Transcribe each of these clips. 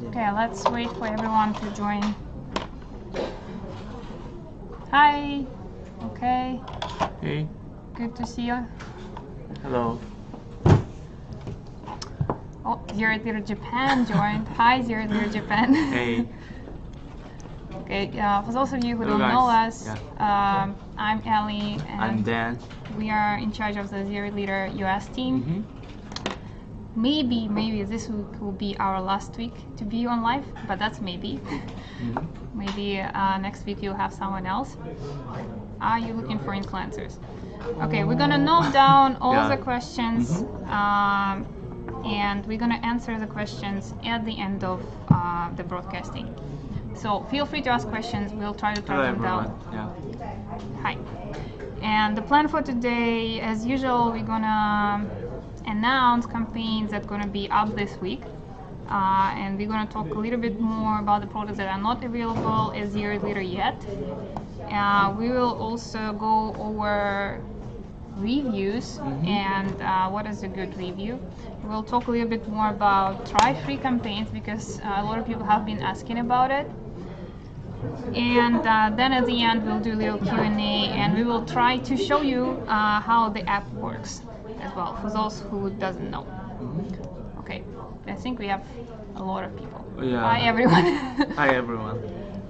Okay, let's wait for everyone to join. Hi. Okay. Hey. Good to see you. Hello. Oh, Zero Japan joined. Hi, Zero Japan. Hey. Okay, for those of you who Hello don't guys. know us, Yeah. I'm Ellie, and I'm Dan. we are in charge of the Zero Leader US team. Maybe this will be our last week to be on live, but that's maybe. Maybe next week you'll have someone else. Are you looking for influencers? Okay, we're gonna note down all the questions, and we're gonna answer the questions at the end of the broadcasting. So feel free to ask questions. We'll try to track them down. Yeah. Hi. And the plan for today, as usual, we're gonna announce campaigns that are gonna be up this week. And we're going to talk a little bit more about the products that are not available as Zero Leader yet. We will also go over reviews and what is a good review. We'll talk a little bit more about try-free campaigns because a lot of people have been asking about it. And then at the end we'll do a little Q&A, and we will try to show you how the app works as well, for those who doesn't know. Okay, I think we have a lot of people. Yeah. Hi everyone. Hi everyone.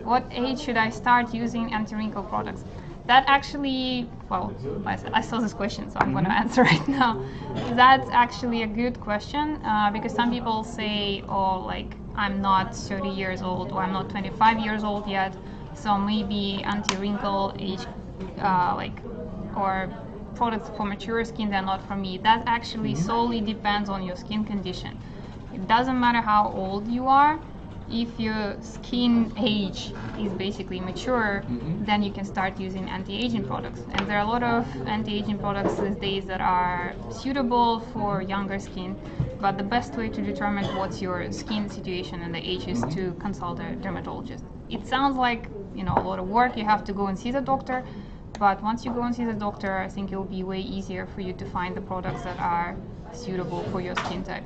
What age should I start using anti-wrinkle products? That actually, well, I saw this question, so I'm going to answer right now. That's actually a good question because some people say, oh, like, I'm not 30 years old or I'm not 25 years old yet, so maybe anti-wrinkle age, or products for mature skin, they're not for me. That actually solely depends on your skin condition. It doesn't matter how old you are. If your skin age is basically mature, then you can start using anti-aging products. And there are a lot of anti-aging products these days that are suitable for younger skin, but the best way to determine what's your skin situation and the age is to consult a dermatologist. It sounds like, you know, a lot of work. You have to go and see the doctor, but once you go and see the doctor, I think it will be way easier for you to find the products that are suitable for your skin type.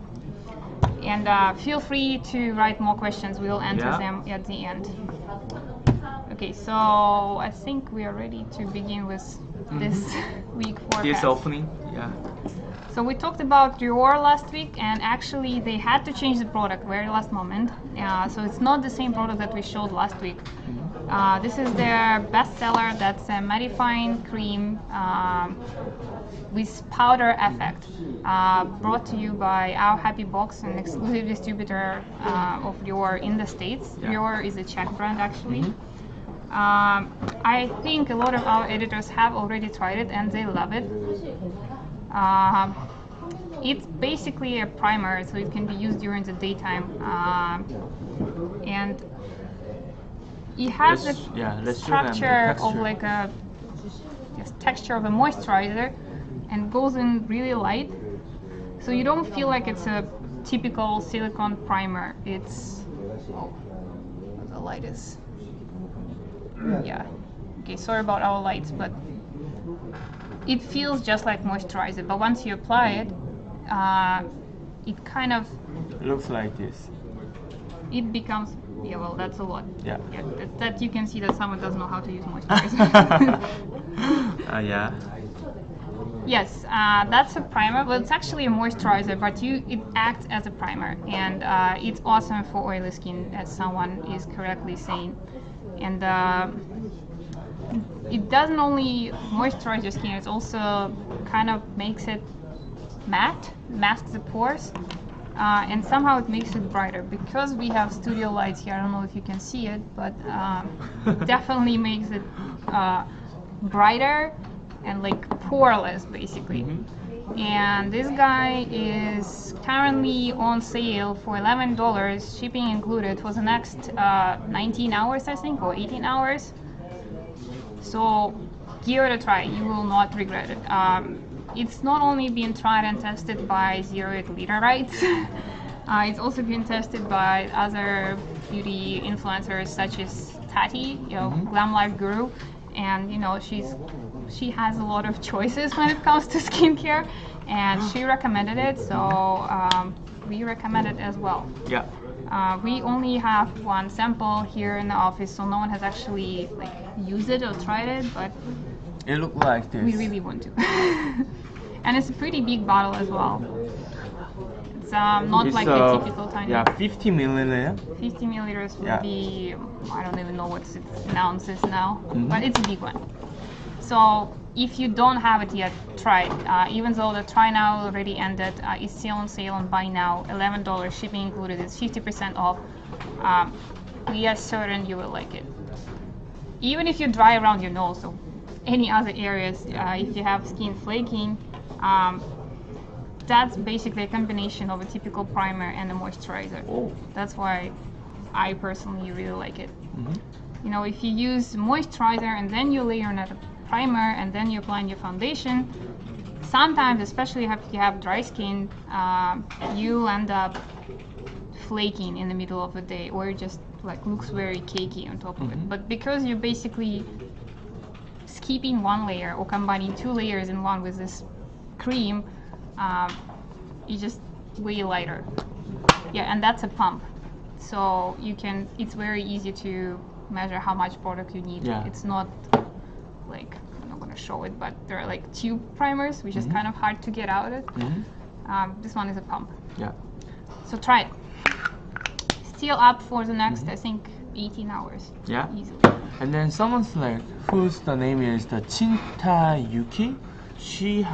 And feel free to write more questions. We'll answer them at the end. Okay, so I think we are ready to begin with this week forecast. This opening, yeah. So we talked about Dior last week, and actually they had to change the product very last moment. So it's not the same product that we showed last week. This is their bestseller. That's a mattifying cream with powder effect, brought to you by our Happy Box, an exclusive distributor of Dior in the States. Dior is a Czech brand, actually. I think a lot of our editors have already tried it and they love it. It's basically a primer, so it can be used during the daytime, and it has the structure of like a texture of a moisturizer, and goes in really light, so you don't feel like it's a typical silicone primer. It's the light is okay, sorry about our lights, but it feels just like moisturizer, but once you apply it, it kind of looks like this. It becomes, well, that's a lot. Yeah. That you can see that someone doesn't know how to use moisturizer. Yeah. Yes, that's a primer. Well, it's actually a moisturizer, but it acts as a primer, and it's awesome for oily skin, as someone is correctly saying. And it doesn't only moisturize your skin, it also kind of makes it matte, masks the pores, and somehow it makes it brighter. Because we have studio lights here, I don't know if you can see it, but definitely makes it brighter and like poreless, basically. And this guy is currently on sale for $11, shipping included, for the next 19 hours, I think, or 18 hours. So give it a try, you will not regret it. It's not only been tried and tested by Zero Leader, right? It's also been tested by other beauty influencers such as Tati, Glam Life Guru, and she has a lot of choices when it comes to skincare, and she recommended it, so we recommend it as well. Yeah. We only have one sample here in the office, so no one has actually like used it or tried it, but It looks like this. we really want to. And it's a pretty big bottle as well. It's not like the typical tiny. Yeah, 50 milliliter. 50 milliliters would Yeah. be, I don't even know what its ounces now, Mhm. but it's a big one. So if you don't have it yet, try it. Even though the try now already ended, it's still on sale on buy now, $11 shipping included. It's 50% off. We are certain you will like it. Even if you dry around your nose or any other areas, if you have skin flaking, that's basically a combination of a typical primer and a moisturizer. Oh. That's why I personally really like it. Mhm. You know, if you use moisturizer and then you layer on a primer and then you apply your foundation, sometimes, especially if you have dry skin, you'll end up flaking in the middle of the day, or it just like looks very cakey on top of it. But because you're basically skipping one layer or combining two layers in one with this cream, it's just way lighter. Yeah, and that's a pump, so you can. It's very easy to measure how much product you need. Yeah. It's not like, I'm not gonna show it, but there are like tube primers, which is kind of hard to get out of it. This one is a pump. Yeah. So try it. Still up for the next, I think, 18 hours. Yeah. Easily. And then someone's like, whose the name is the Chinta Yuki. She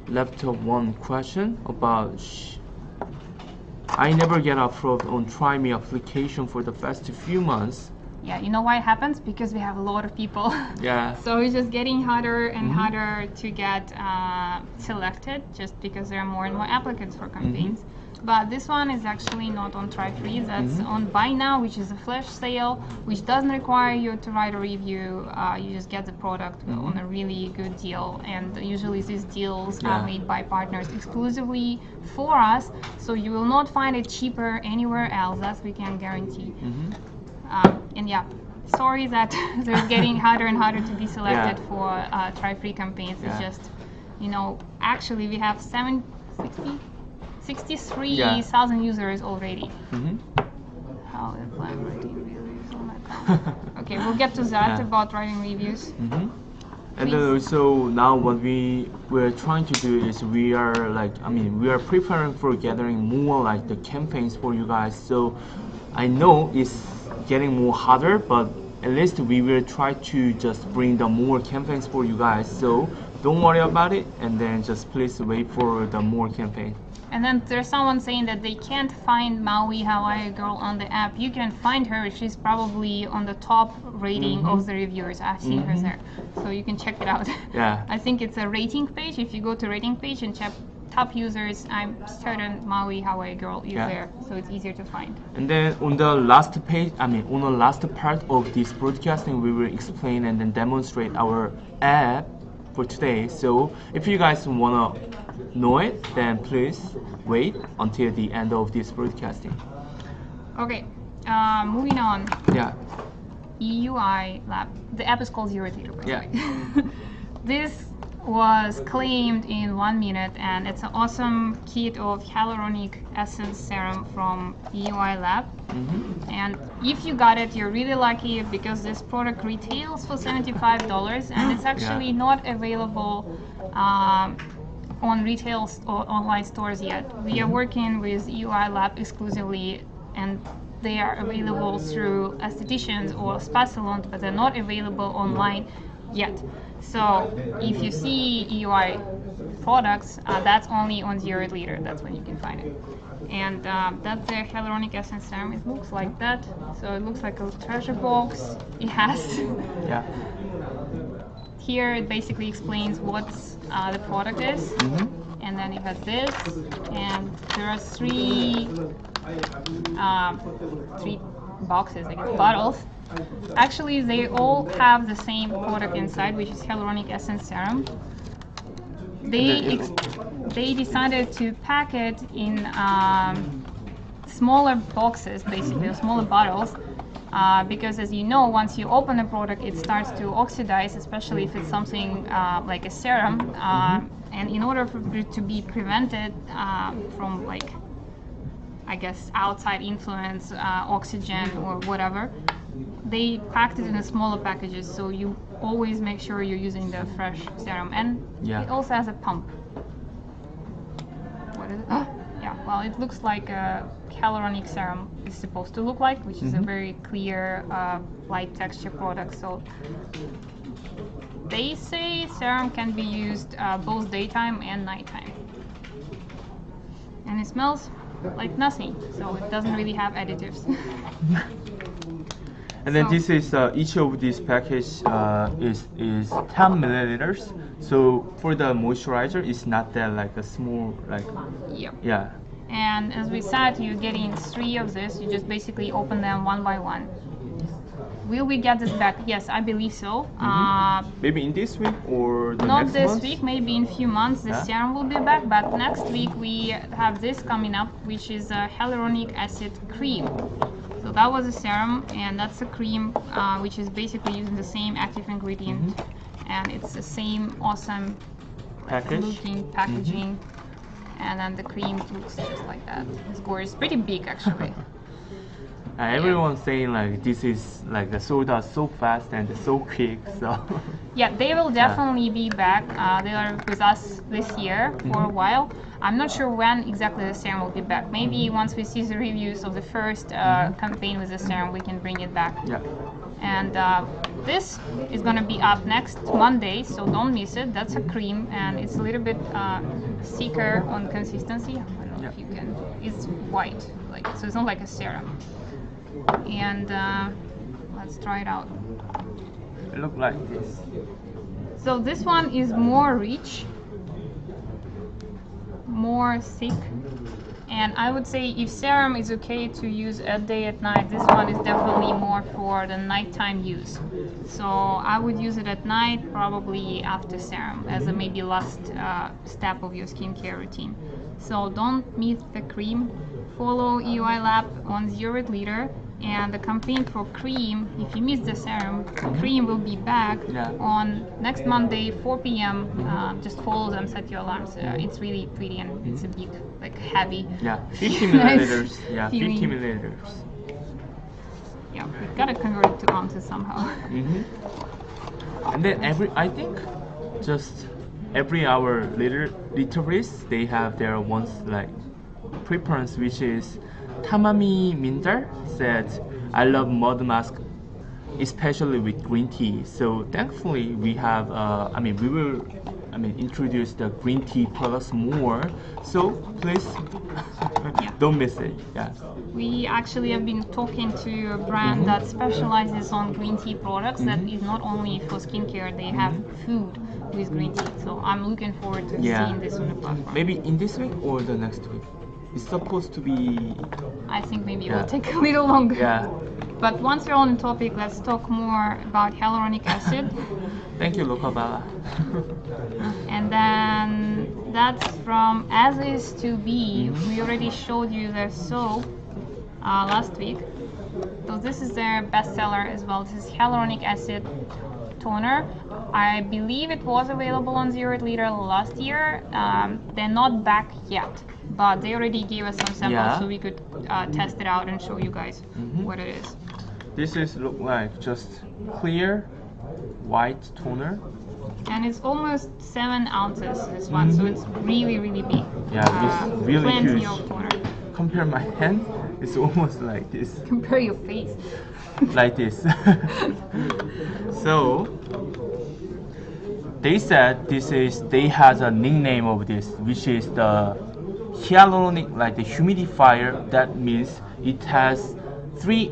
left one question about I never get approved on Try Me application for the first few months. Yeah, you know why it happens? Because we have a lot of people. Yeah. So it's just getting harder and harder to get selected, just because there are more and more applicants for campaigns. But this one is actually not on Try Free. That's on Buy Now, which is a flash sale, which doesn't require you to write a review. You just get the product on a really good deal. And usually these deals are made by partners exclusively for us, so you will not find it cheaper anywhere else. That we can guarantee. And yeah, sorry that they're getting harder and harder to be selected for Try Free campaigns. It's just, you know, actually we have 63,000 users already. How if I'm writing reviews? Oh my god. Okay, we'll get to that about writing reviews. And then also now what we're trying to do is we are preparing for gathering more like the campaigns for you guys. So I know it's getting more harder, but at least we will try to just bring the more campaigns for you guys. So don't worry about it, and then just please wait for the more campaign. And then there's someone saying that they can't find Maui Hawaii Girl on the app. You can find her. She's probably on the top rating of the reviewers. I've seen her there, so you can check it out. Yeah. I think it's a rating page. If you go to rating page and check top users, I'm certain Maui Hawaii Girl is there, so it's easier to find. And then on the last page, on the last part of this broadcasting, we will explain and then demonstrate our app for today. So if you guys wanna know it, then please wait until the end of this broadcasting. Okay, moving on. Yeah. EUI Lab. The app is called Zero Data, by the Yeah. way. This was claimed in 1 minute, and it's an awesome kit of hyaluronic essence serum from EUI Lab. And if you got it, you're really lucky, because this product retails for $75, and it's actually not available on retail or online stores yet. We are working with EUI Lab exclusively, and they are available through estheticians or spa salons, but they're not available online yet. So if you see EUI products, that's only on 0 liter. That's when you can find it. And that's the hyaluronic essence serum. It looks like that. So it looks like a treasure box. It has here it basically explains what the product is, and then it has this, and there are three boxes, I guess, bottles. Actually, they all have the same product inside, which is hyaluronic essence serum. They decided to pack it in smaller boxes, basically, or smaller bottles, because as you know, once you open a product, it starts to oxidize, especially if it's something like a serum. And in order for it to be prevented from, like, I guess, outside influence, oxygen or whatever, they packed it in a smaller packages, so you always make sure you're using the fresh serum. And it also has a pump. What is it? Yeah, well, it looks like a hyaluronic serum is supposed to look like, which is a very clear, light texture product. So they say serum can be used both daytime and nighttime. And it smells like nothing, so it doesn't really have additives. And then this is each of these package is 10 milliliters. So for the moisturizer, it's not that like a small like. Yep. Yeah. And as we said, you're getting 3 of this. You just basically open them one by one. Will we get this back? Yes, I believe so. Maybe in this week or the not next this month? week, maybe in a few months the serum will be back, but next week we have this coming up, which is a hyaluronic acid cream. So that was a serum, and that's a cream which is basically using the same active ingredient, and it's the same awesome looking packaging, and then the cream looks just like that. It's gorgeous, pretty big actually. Everyone's saying like this is like sold out so fast and so quick, so yeah, they will definitely be back. They are with us this year for a while. I'm not sure when exactly the serum will be back. Maybe once we see the reviews of the first campaign with the serum, we can bring it back. Yeah. And this is going to be up next Monday, so don't miss it. That's a cream, and it's a little bit thicker on consistency. I don't know if you can. It's white, like, so it's not like a serum. And let's try it out. It looks like this. So this one is more rich, more thick, and I would say if serum is okay to use at day, at night, this one is definitely more for the nighttime use. So I would use it at night, probably after serum, as a maybe last step of your skincare routine. So don't miss the cream. Follow EUI Lab on 0 liter. And the campaign for cream, if you miss the serum, cream will be back on next Monday, 4 p.m. Just follow them, set your alarms. It's really pretty, and it's a big, like, heavy. Yeah, 50 milliliters. Yeah, 50 milliliters. Yeah, we gotta convert it to ounces somehow. And then I think just every our literalists, they have their ones like preference, which is Tamami Minder said, I love mud mask, especially with green tea. So thankfully we have, we will introduce the green tea products more. So please don't miss it. Yeah. We actually have been talking to a brand that specializes on green tea products that is not only for skincare, they have food with green tea. So I'm looking forward to seeing this on the platform. Maybe in this week or the next week. It's supposed to be. I think maybe it will take a little longer. Yeah. But once we're on the topic, let's talk more about hyaluronic acid. Thank you, Lokabala. And then that's from ASIS TOBE. We already showed you their soap last week. So this is their bestseller as well. This is hyaluronic acid toner. I believe it was available on 0 liter last year. They're not back yet, but they already gave us some samples so we could test it out and show you guys what it is. This is look like just clear white toner. And it's almost 7 ounces, this one, so it's really, really big. Yeah, it's really plenty huge. Of toner. Compare my hand, it's almost like this. Compare your face. Like this. So they said they has a nickname of this, which is the hyaluronic, like the humidifier. That means it has three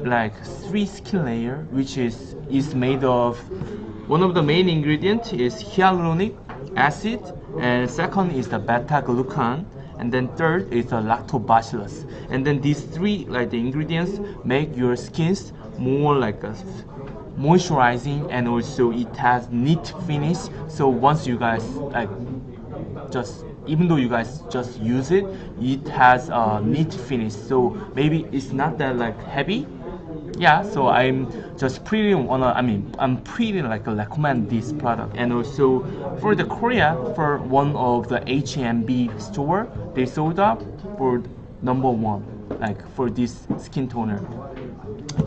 skin layer, which is made of, one of the main ingredient is hyaluronic acid, and second is the beta glucan, and then third is the lactobacillus. And then these three the ingredients make your skins more like a moisturizing, and also it has neat finish. So once you guys even though you guys just use it, it has a neat finish. So maybe it's not that heavy, Yeah, so I'm just pretty wanna, I'm pretty like recommend this product. And also for the Korea, for one of the H&B store, they sold up for #1, like for this skin toner.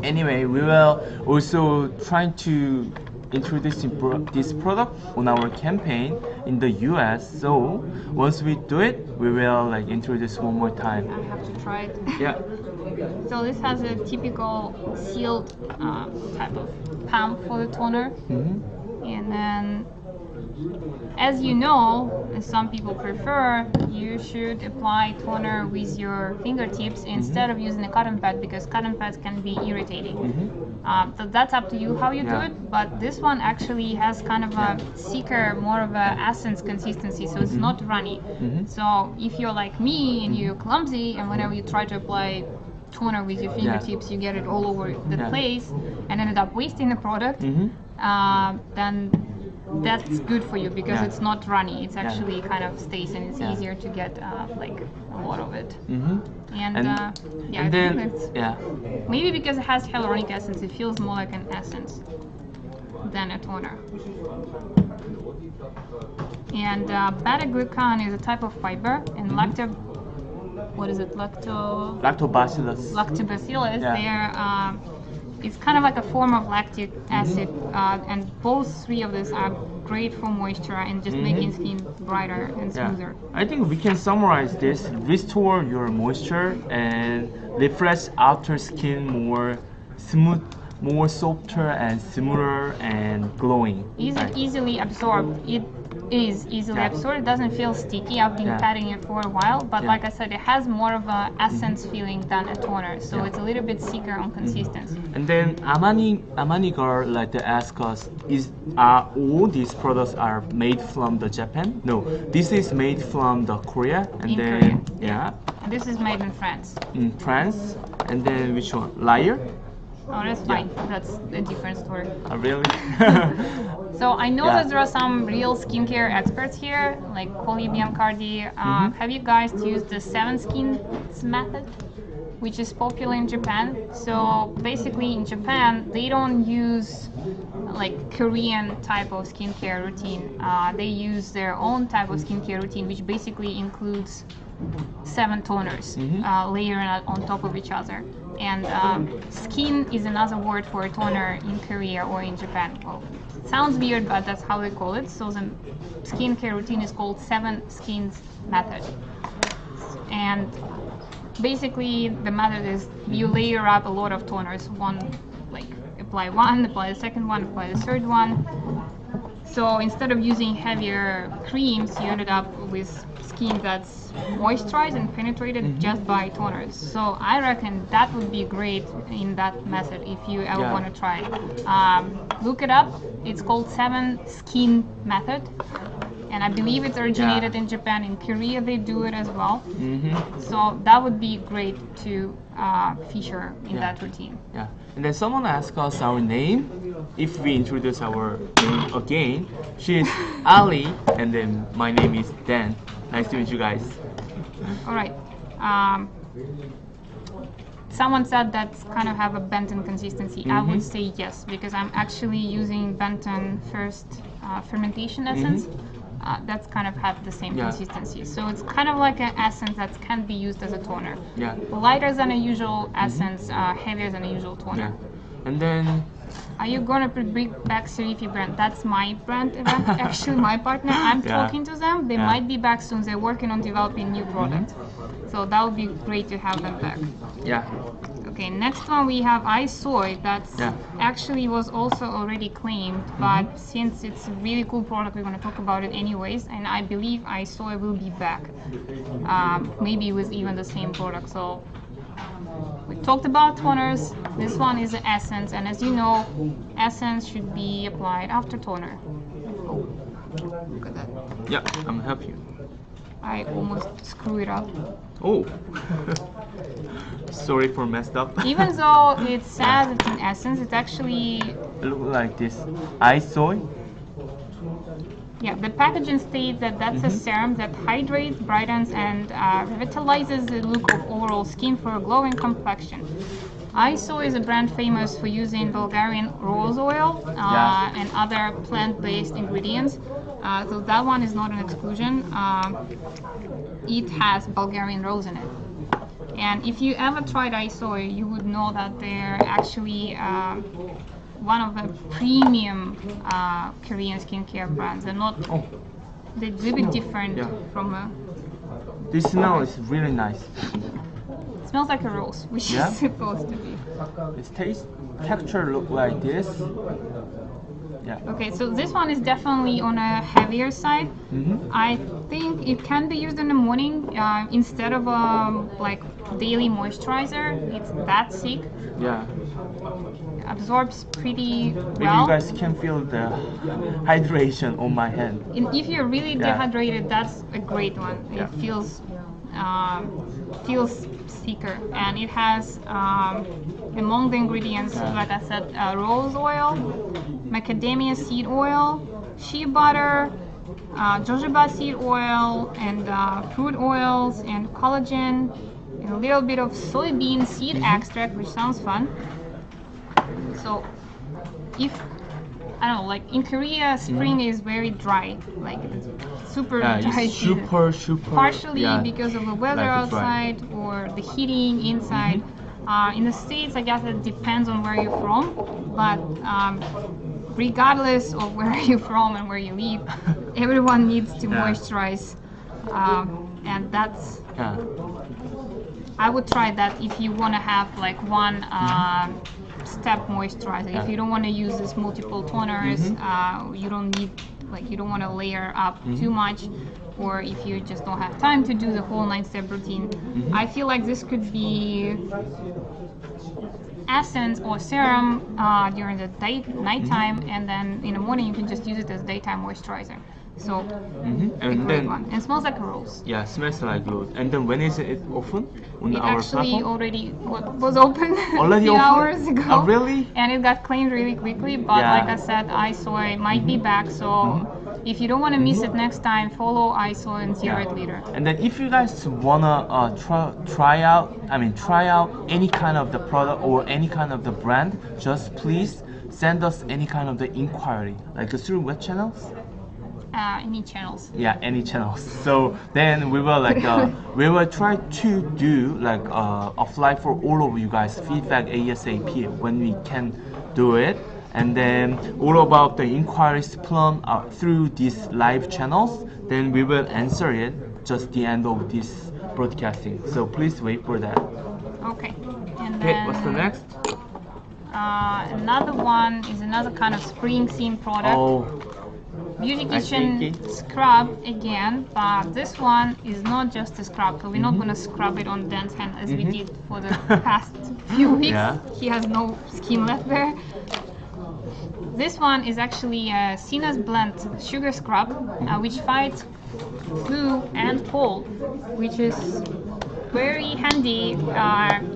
Anyway, we will also try to introduce this product on our campaign in the US. So once we do it, we will like introduce one more time. I have to try it. Yeah. So this has a typical sealed type of pump for the toner. And then, as you know, as some people prefer, you should apply toner with your fingertips instead of using a cotton pad, because cotton pads can be irritating. So that's up to you how you do it, but this one actually has kind of a thicker, more of a essence consistency, so it's not runny. So if you're like me and you're clumsy, and whenever you try to apply toner with your fingertips, you get it all over the place and ended up wasting the product, then that's good for you, because it's not runny. It's actually kind of stays, and it's easier to get like a lot of it. And then maybe because it has hyaluronic essence, it feels more like an essence than a toner. And beta-glucan is a type of fiber, and lactobacillus. Lactobacillus. It's kind of like a form of lactic acid, and both three of these are great for moisture and just making skin brighter and smoother. I think we can summarize this: restore your moisture and refresh outer skin more smooth, more softer and smoother and glowing. Is it easily absorbed? It is easily absorbed. It doesn't feel sticky. I've been patting it for a while, but like I said, it has more of a essence feeling than a toner, so it's a little bit thicker on consistency. And then Amani girl like to ask us, are all these products are made from the Japan? No, this is made from the Korea, and In then Korea. And this is made in France. in France, and then which one? Liar? Oh, that's fine. That's a different story. Really? So I know that there are some real skincare experts here, like Colby Biancardi. Have you guys used the 7 skins method, which is popular in Japan? So basically in Japan, they don't use like Korean type of skincare routine. They use their own type of skincare routine, which basically includes 7 toners layered on top of each other. And skin is another word for a toner in Korea or in Japan. Well, sounds weird, but that's how they call it. So the skincare routine is called 7 skins method. And basically the method is you layer up a lot of toners. One, like apply one, apply the second one, apply the third one. So instead of using heavier creams, you ended up with skin that's moisturized and penetrated just by toners. So I reckon that would be great in that method if you ever want to try it. Look it up. It's called 7 skin method. And I believe it originated in Japan. In Korea, they do it as well. So that would be great to feature in that routine. Yeah. And then someone asked us our name. If we introduce our name again, she is Ali, and then my name is Dan. Nice to meet you guys. All right. Someone said that's kind of have a Benton consistency. I would say yes, because I'm actually using Benton first fermentation essence. That's kind of have the same consistency. So it's kind of like an essence that can be used as a toner. Lighter than a usual essence, heavier than a usual toner. And then, are you gonna bring back Serifi brand? That's my brand, actually my partner. I'm talking to them. They might be back soon. They're working on developing new product. So that would be great to have them back. Okay, next one we have isoi. That's actually was also already claimed, but since it's a really cool product, we're going to talk about it anyways, and I believe isoi will be back, maybe with even the same product. So we talked about toners. This one is the essence, and as you know, essence should be applied after toner. Oh, look at that. Yeah, I'm help you. I almost screw it up. Oh, sorry for messed up. Even though it says it's an essence, it's actually look like this. Isoi. Yeah, the packaging states that that's a serum that hydrates, brightens, and revitalizes the look of overall skin for a glowing complexion. ISoi is a brand famous for using Bulgarian rose oil and other plant-based ingredients. So that one is not an exclusion. It has Bulgarian rose in it. And if you ever tried isoi, you would know that they're actually one of the premium Korean skincare brands. They're not. They're a little bit different from a. This smell is really nice. It smells like a rose, which is supposed to be. Its taste, texture look like this. Yeah. Okay, so this one is definitely on a heavier side. I think it can be used in the morning instead of like daily moisturizer. It's that thick. Yeah. Absorbs pretty Maybe well. you guys can feel the hydration on my hand. And if you're really dehydrated, that's a great one. It feels thicker, and it has among the ingredients, like I said, rose oil, macadamia seed oil, shea butter, jojoba seed oil, and fruit oils, and collagen, and a little bit of soybean seed extract, which sounds fun. So if I don't know, like in Korea, spring is very dry, like it's super dry season. Super. Partially because of the weather outside or the heating inside. In the States, I guess it depends on where you're from, but regardless of where you're from and where you live, everyone needs to moisturize, and that's. I would try that if you want to have like one step moisturizer. If you don't want to use this multiple toners, you don't need, like, you don't want to layer up too much, or if you just don't have time to do the whole 9-step routine, I feel like this could be essence or serum during the nighttime, and then in the morning you can just use it as daytime moisturizer. So, and then one. And it smells like a rose. Yeah, smells like rose. And then when is it open? On it our actually platform? already was open Already a few open? hours ago. Oh, really? And it got claimed really quickly. But like I said, isoi might be back. So if you don't want to miss it next time, follow isoi and zero it later. And then if you guys wanna try out any kind of the product or any kind of the brand, just please send us any kind of the inquiry, like through what channels? Any channels. Yeah, any channels. So then we will we will try to do like apply for all of you guys feedback ASAP when we can do it, and then all about the inquiries plan through these live channels. Then we will answer it just the end of this broadcasting. So please wait for that. Okay. And Okay, then, what's the next? Another one is another kind of spring theme product. Beauty Kitchen scrub again, but this one is not just a scrub, so we're not going to scrub it on Dan's hand as we did for the past few weeks. He has no skin left there. This one is actually a Sinus blend sugar scrub, which fights flu and cold, which is very handy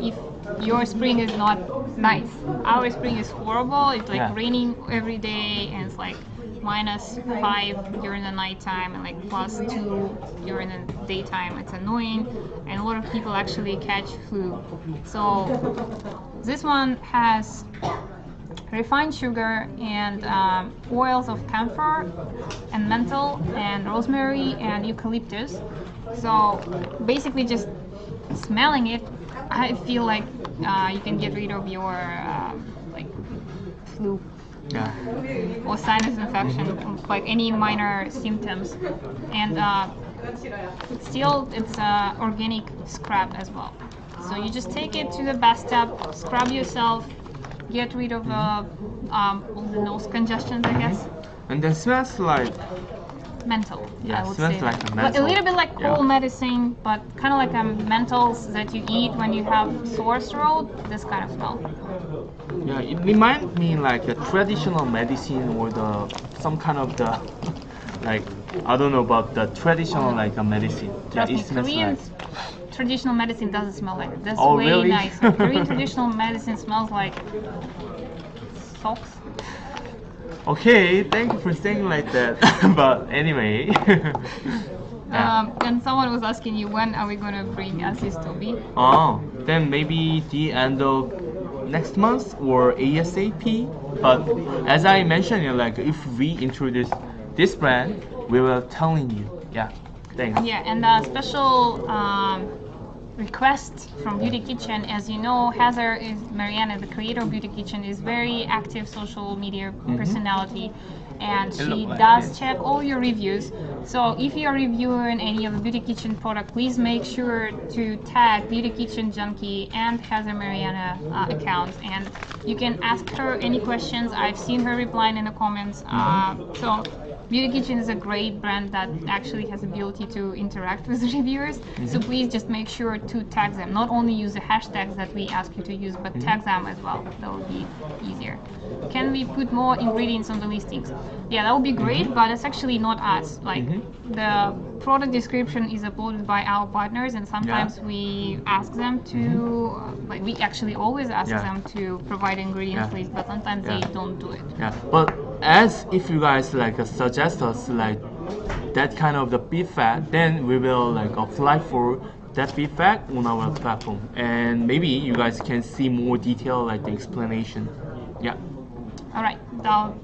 if your spring is not nice. Our spring is horrible. It's like raining every day, and it's like -5 during the nighttime and like +2 during the daytime. It's annoying, and a lot of people actually catch flu. So this one has refined sugar and oils of camphor and menthol and rosemary and eucalyptus. So basically just smelling it, I feel like you can get rid of your like flu or sinus infection, like any minor symptoms. And it's organic scrub as well. So you just take it to the bathtub, scrub yourself, get rid of all the nose congestions, I guess. And then smells like menthol. Yeah, I would smells say. like a menthol. A little bit like cold medicine, but kind of like a menthols that you eat when you have sore throat. This kind of smell. Yeah, it reminds me like a traditional medicine or some kind of the like, I don't know about the traditional like a medicine. Trust me, it smells Korean like traditional medicine doesn't smell like it. That's Oh, way really? nice. Korean traditional medicine smells like socks. Okay, thank you for saying like that. But anyway. Yeah. And someone was asking you, when are we going to bring ASIS TOBE? Oh, then maybe the end of next month or ASAP. But as I mentioned, like if we introduce this brand, we will telling you. Yeah, thanks. Yeah, and a special request from Beauty Kitchen. As you know, Marianna, the creator of Beauty Kitchen, is very active social media personality, and she does check all your reviews. So if you are reviewing any of the Beauty Kitchen product, please make sure to tag Beauty Kitchen Junkie and Heather Marianna accounts, and you can ask her any questions. I've seen her replying in the comments. So Beauty Kitchen is a great brand that actually has the ability to interact with the reviewers. So please just make sure to tag them. Not only use the hashtags that we ask you to use, but tag them as well. That will be easier. Can we put more ingredients on the listings? Yeah, that would be great, but it's actually not us. Like the product description is uploaded by our partners, and sometimes we ask them to, like we actually always ask them to provide ingredients list, but sometimes they don't do it. Yeah, but as if you guys like suggest us like that kind of the feedback, then we will like apply for that feedback on our platform, and maybe you guys can see more detail like the explanation. Yeah. All right. Now,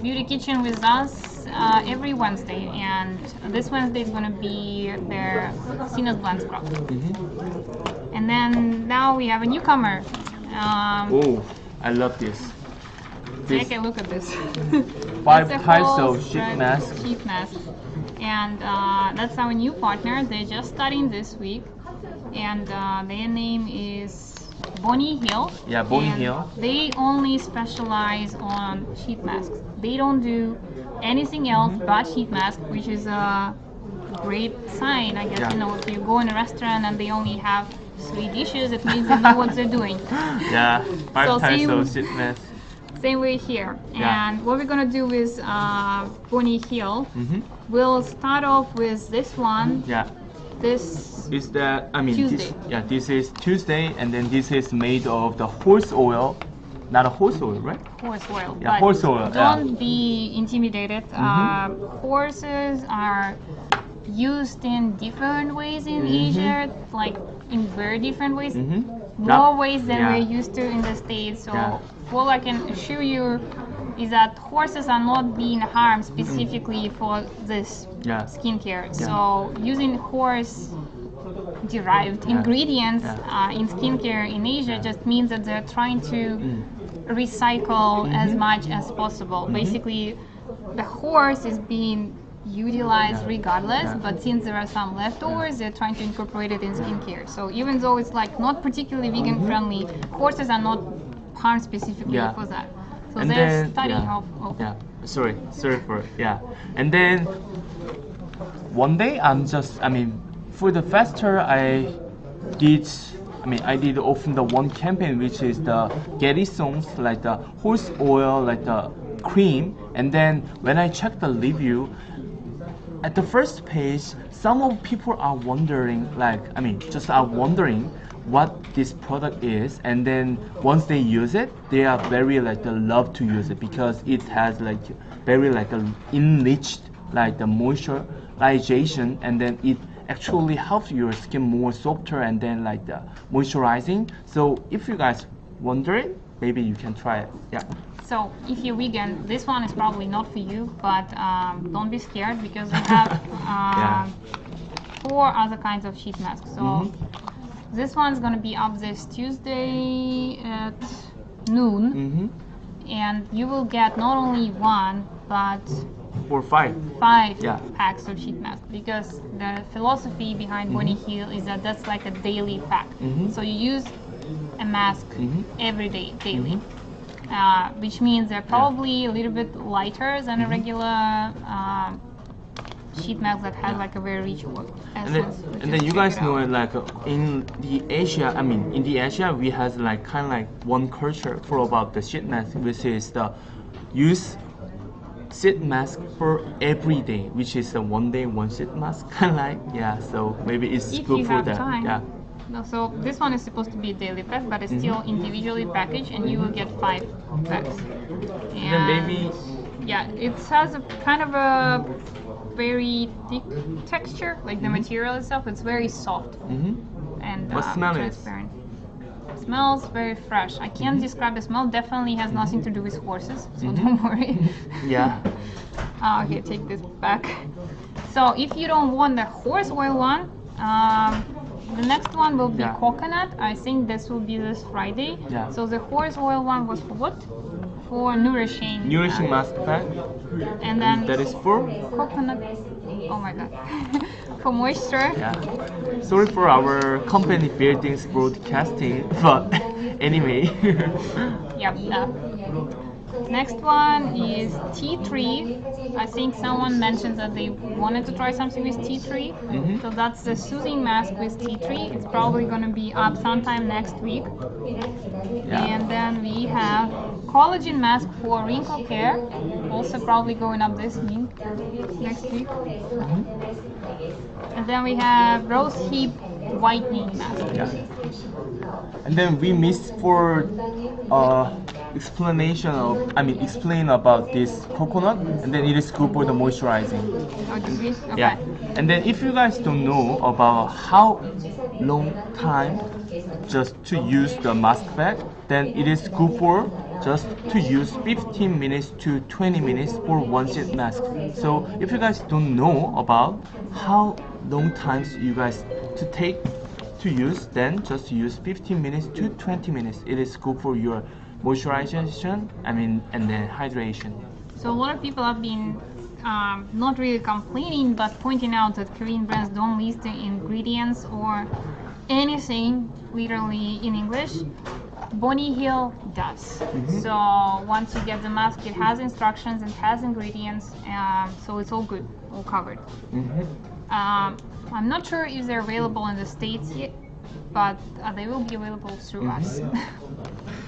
Beauty Kitchen with us every Wednesday, and this Wednesday is going to be their Sinus blend scrub. And then now we have a newcomer. Oh, I love this. Take a look at this. 5 types of sheet mask. Sheet mask. And that's our new partner. They're just starting this week, and their name is BONNYHILL. Yeah, BONNYHILL. They only specialize on sheet masks. They don't do anything else but sheet mask, which is a great sign, I guess. You know, if you go in a restaurant and they only have 3 dishes, it means they know what they're doing. Yeah, 5 types of sheet mask. Same way here. And what we're gonna do with BONNYHILL, we'll start off with this one. Yeah. This is that, I mean, Tuesday. This is Tuesday, and then this is made of the horse oil, not a horse oil, right? Horse oil. Yeah, horse oil. Don't be intimidated. Horses are used in different ways in Asia, like in very different ways. More ways than we're used to in the States. So all I can assure you is that horses are not being harmed specifically for this skincare. So using horse-derived ingredients in skincare in Asia just means that they're trying to recycle as much as possible. Basically, the horse is being utilized regardless, but since there are some leftovers, they're trying to incorporate it in skincare. So even though it's like not particularly vegan friendly, horses are not harmed specifically for that. So and they're then, studying sorry for it. And then one day for the fester I did often the one campaign, which is the Getty songs, like the horse oil, like the cream. And then when I checked the review, at the first page, some of people are wondering, what this product is, and then once they use it, they are very love to use it because it has very enriched the moisturization, and then it actually helps your skin more softer and then the moisturizing. So if you guys wondering, maybe you can try it. Yeah. So if you're vegan, this one is probably not for you, but don't be scared because we have 4 other kinds of sheet masks. So this one's going to be up this Tuesday at noon, and you will get not only 1 but 5 packs of sheet masks, because the philosophy behind BONNYHILL is that that's like a daily pack. So you use a mask every day, daily. Which means they're probably a little bit lighter than a regular sheet mask that has a very rich essence. And then you guys know in the Asia we has one culture for about the sheet mask, which is the use sheet mask for every day, which is a 1 day 1 sheet mask so maybe it's if good you for have that. Time. No, so this one is supposed to be a daily pack, but it's still individually packaged, and you will get 5 packs. And then maybe Yeah, it has a kind of a very thick texture, like the material itself. It's very soft and What smell is? transparent. Smells very fresh. I can't describe the smell. Definitely has nothing to do with horses, so don't worry. Yeah. Okay, take this back. So if you don't want the horse oil one, the next one will be coconut. I think this will be this Friday. Yeah. So the horse oil one was for what? For nourishing. Nourishing mask pack. And then That is for? coconut. Oh my god. For moisture. Yeah. Sorry for our company buildings broadcasting, but anyway. Yep. Next one is tea tree. I think someone mentioned that they wanted to try something with tea tree. So that's the soothing mask with tea tree. It's probably going to be up sometime next week. Yeah. And then we have collagen mask for wrinkle care. Also probably going up this week, next week. And then we have rose hip whitening mask. Yeah. And then we missed for explain about this coconut, and then it is good for the moisturizing. Oh, did we? Okay. Yeah. And then if you guys don't know about how long time just to use the mask bag, then it is good for just to use 15 minutes to 20 minutes for one sheet mask. So if you guys don't know about how long times you guys to take to use, then just use 15 minutes to 20 minutes. It is good for your moisturization, and then hydration. So a lot of people have been not really complaining, but pointing out that Korean brands don't list the ingredients or anything literally in English. BONNYHILL does. So once you get the mask, it has instructions, it has ingredients, so it's all good, all covered. I'm not sure if they're available in the States yet, but they will be available through us.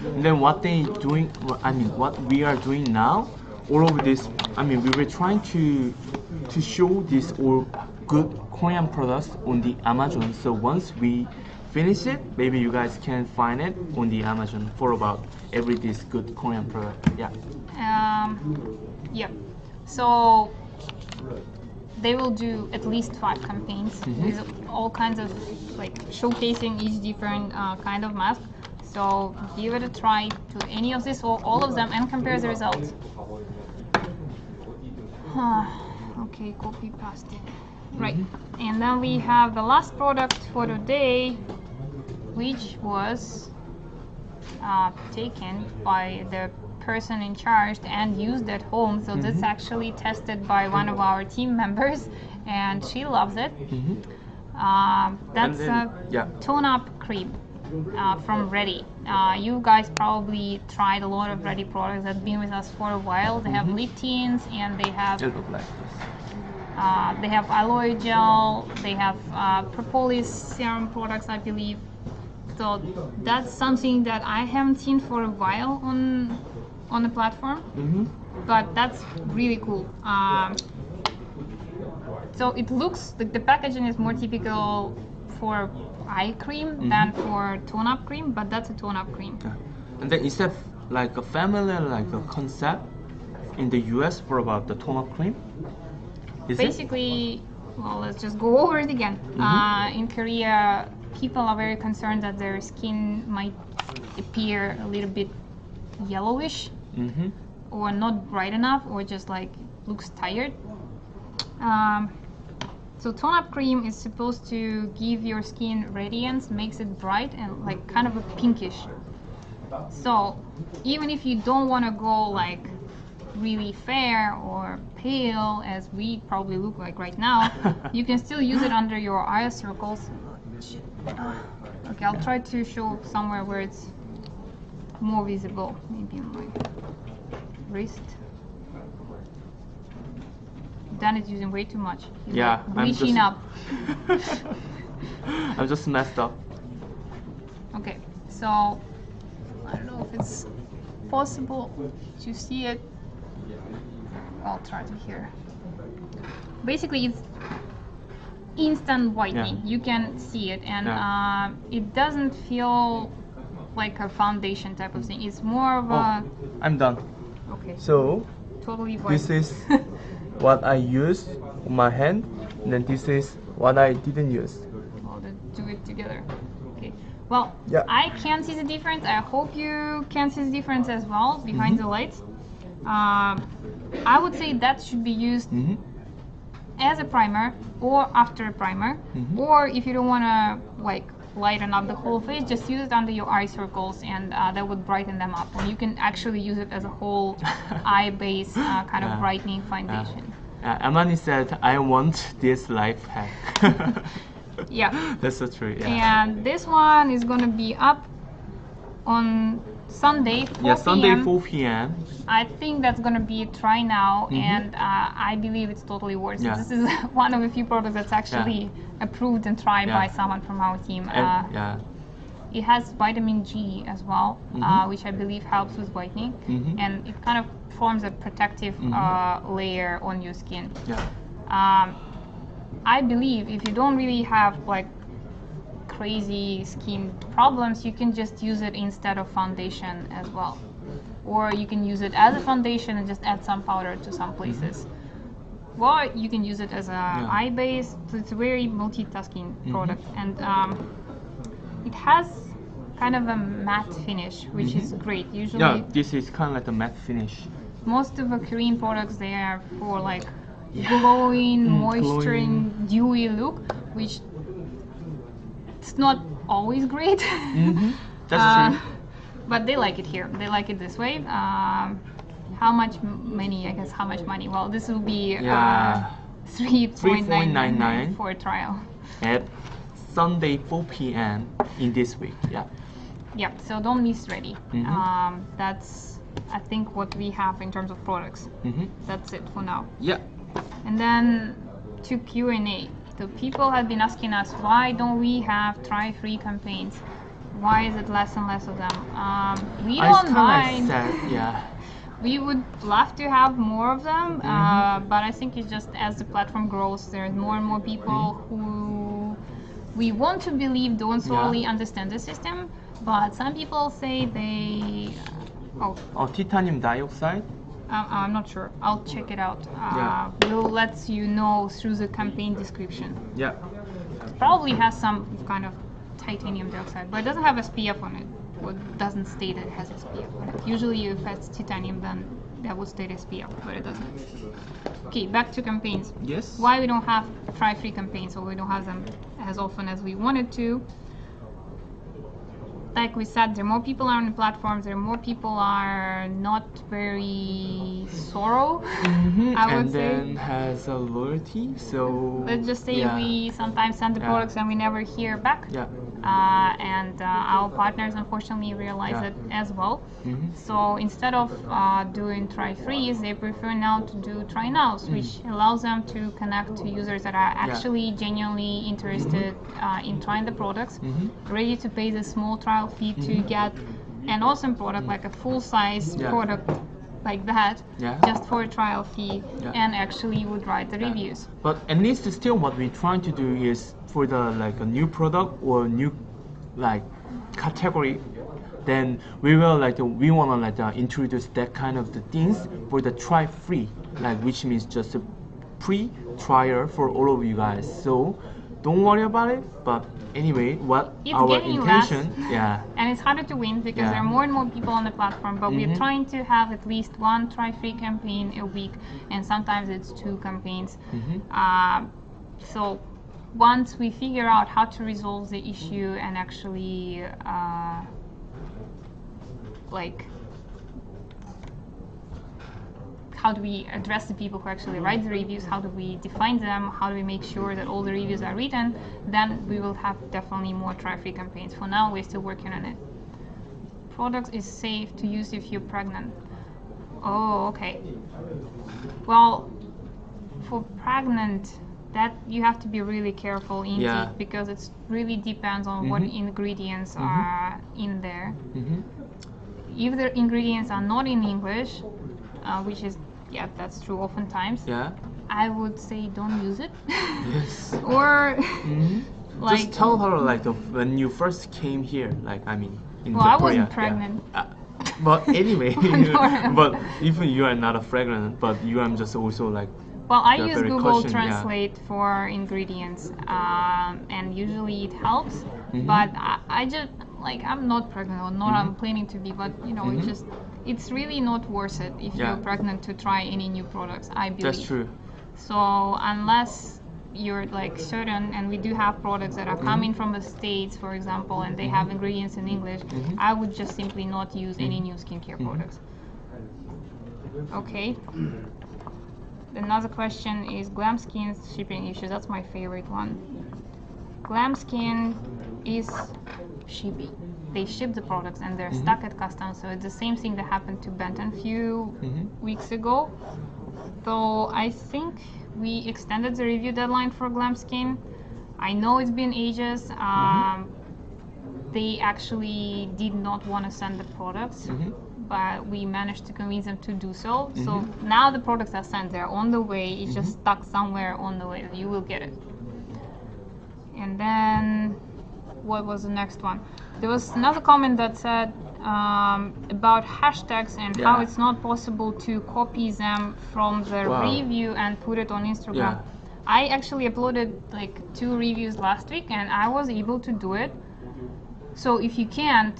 And then what we are doing now, all of this, we were trying to show these all good Korean products on the Amazon. So once we finish it, maybe you guys can find it on the Amazon for about every this good Korean product. Yeah. Yeah. So they will do at least 5 campaigns with all kinds of like showcasing each different kind of mask. So give it a try to any of this or all of them and compare the results. Okay, copy pasted. Right. And then we have the last product for today, which was taken by the person in charge and used at home. So that's actually tested by one of our team members, and she loves it. That's a tone-up cream from Ready. You guys probably tried a lot of Ready products that have been with us for a while. They have lip tints, and they have aloe gel. They have propolis serum products, I believe. So that's something that I haven't seen for a while on the platform, but that's really cool. So it looks like the packaging is more typical for eye cream than for tone-up cream, but that's a tone-up cream. Yeah. And then is that like a familiar concept in the US for about the tone-up cream? Basically, well, let's just go over it again. In Korea, people are very concerned that their skin might appear a little bit yellowish or not bright enough, or just like looks tired. So tone-up cream is supposed to give your skin radiance, makes it bright and like kind of a pinkish. So even if you don't want to go like really fair or pale as we probably look like right now, you can still use it under your eye circles. Okay, I'll try to show somewhere where it's more visible, maybe on my wrist. Dan is using way too much. He's reaching up. I'm just messed up. Okay, so I don't know if it's possible to see it. I'll try to here. Basically, it's instant whitening. You can see it, and it doesn't feel like a foundation type of thing. It's more of a... I'm done. Okay. So totally white. This is what I used on my hand, and then this is what I didn't use. Well, let's do it together. Okay. Well, Yeah. I can see the difference. I hope you can see the difference as well behind the lights. I would say that should be used as a primer or after a primer, or if you don't want to like lighten up the whole face, just use it under your eye circles, and that would brighten them up. And you can actually use it as a whole eye base kind of brightening foundation. Amani said, "I want this life hack." Yeah, that's so true. Yeah. And this one is gonna be up on Sunday, 4 Yeah, Sunday, p.m. 4 p.m. I think that's gonna be try now, and I believe it's totally worth it. Yeah. This is one of the few products that's actually approved and tried by someone from our team. Yeah. It has vitamin G as well, which I believe helps with whitening, and it kind of forms a protective layer on your skin. Yeah. I believe if you don't really have like crazy skin problems, you can just use it instead of foundation as well, or you can use it as a foundation and just add some powder to some places, or you can use it as a eye base. So it's a very multitasking product, and it has kind of a matte finish, which is great. Usually, Yeah, this is kind of like a matte finish. most of the Korean products, they are for like glowing, moisturizing, dewy look, which it's not always great. That's true. But they like it here. They like it this way. How much money? I guess how much money? Well, this will be 3.99 for a trial. At Sunday 4 p.m. in this week. Yeah. Yeah. So don't miss ready. That's I think what we have in terms of products. That's it for now. Yeah. And then to Q&A. The people have been asking us, why don't we have try-free campaigns? Why is it less and less of them? We don't mind. Yeah. We would love to have more of them, but I think it's just as the platform grows, there's more and more people who we want to believe don't solely understand the system, but some people say they... titanium dioxide? I'm not sure. I'll check it out. We'll let you know through the campaign description. Yeah. It probably has some kind of titanium dioxide, but it doesn't have SPF on it. Or it doesn't state it has SPF on it. Usually if it's titanium, then that would state SPF, but it doesn't. Okay, back to campaigns. Yes. Why we don't have try-free campaigns, or we don't have them as often as we wanted to. Like we said, there are more people on the platforms, there are more people are not very thorough, I would say. And then has a loyalty, so... Let's just say we sometimes send the products and we never hear back. Yeah. And our partners unfortunately realize it as well. So instead of doing try-frees, they prefer now to do try-nows, which allows them to connect to users that are actually genuinely interested in trying the products, ready to pay the small trial fee to get an awesome product, like a full-size product like that, just for a trial fee, and actually would write the reviews. But at least still what we're trying to do is for the like a new product or new like category, then we will we want to introduce that kind of the things for the try free, like which means just a pre-trial for all of you guys. So don't worry about it. But anyway, what it's our getting intention, less, and it's harder to win because there are more and more people on the platform. But we're trying to have at least one try-free campaign a week, and sometimes it's 2 campaigns. So once we figure out how to resolve the issue and actually how do we address the people who actually write the reviews, how do we define them, how do we make sure that all the reviews are written, then we will have definitely more try-free campaigns. For now, we're still working on it. Products is safe to use if you're pregnant. Oh, okay. Well, for pregnant, that you have to be really careful indeed, because it really depends on what ingredients are in there. If the ingredients are not in English, which is, that's true oftentimes, I would say don't use it. Yes. Or just tell her when you first came here, in well, Korea. I wasn't pregnant. But anyway, Pandora. but even you are not a fragrant, but you are just also like. Well, I You're use very Google caution, yeah. Translate for ingredients, and usually it helps. Mhm. But I just like I'm not pregnant or not I'm planning to be, but you know Mhm. it's really not worth it if Yeah. you're pregnant to try any new products. I believe. That's true. So unless you're like certain, and we do have products that are coming from the States, for example, and they have ingredients in English, I would just simply not use any new skincare products. Okay. Another question is Glam Skin's shipping issues. That's my favorite one. Glam Skin is shipping. They ship the products and they're stuck at customs. So it's the same thing that happened to Benton a few weeks ago. So I think we extended the review deadline for Glam Skin. I know it's been ages. They actually did not want to send the products, but we managed to convince them to do so. So now the products are sent. They're on the way. It's just stuck somewhere on the way. You will get it. And then, what was the next one? There was another comment that said about hashtags and how it's not possible to copy them from the review and put it on Instagram. Yeah. I actually uploaded like 2 reviews last week and I was able to do it. So if you can't,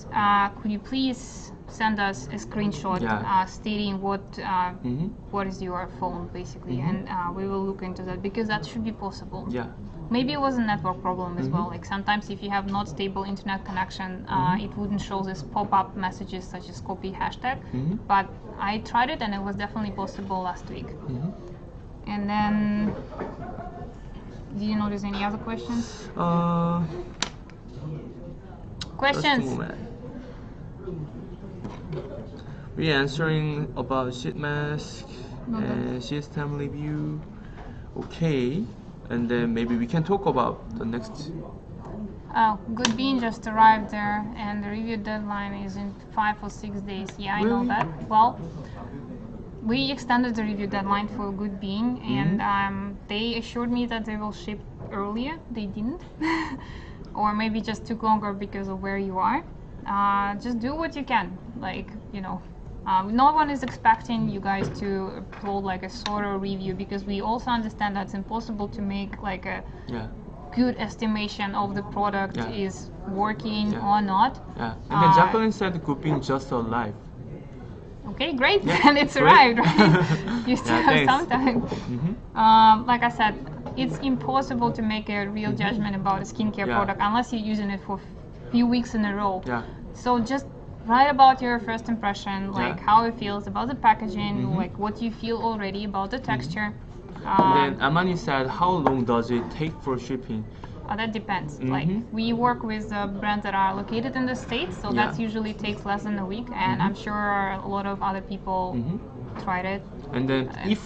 could you please send us a screenshot stating what is your phone basically, and we will look into that because that should be possible. Yeah. Maybe it was a network problem as well. Like sometimes if you have not stable internet connection, it wouldn't show this pop-up messages such as copy hashtag. But I tried it and it was definitely possible last week. And then, do you notice any other questions? Questions? Just a moment. We're answering about sheet mask and system review. Okay, and then maybe we can talk about the next. Good Bean just arrived there, and the review deadline is in 5 or 6 days. Yeah, I know that. Well, we extended the review deadline for Good Bean, and they assured me that they will ship earlier. They didn't, or maybe just took longer because of where you are. Just do what you can, like you know. No one is expecting you guys to upload like a sort of review because we also understand that it's impossible to make like a good estimation of the product is working or not. Yeah, and then Jacqueline said Good Bean just arrived. Okay, great, and it's arrived, right? You still have some time. Like I said, it's impossible to make a real judgment about a skincare product unless you're using it for a few weeks in a row. So just write about your first impression, like how it feels about the packaging, like what you feel already about the texture. And then Amani said, how long does it take for shipping? That depends. Like we work with brands that are located in the States, so that usually takes less than a week, and I'm sure a lot of other people tried it. And then if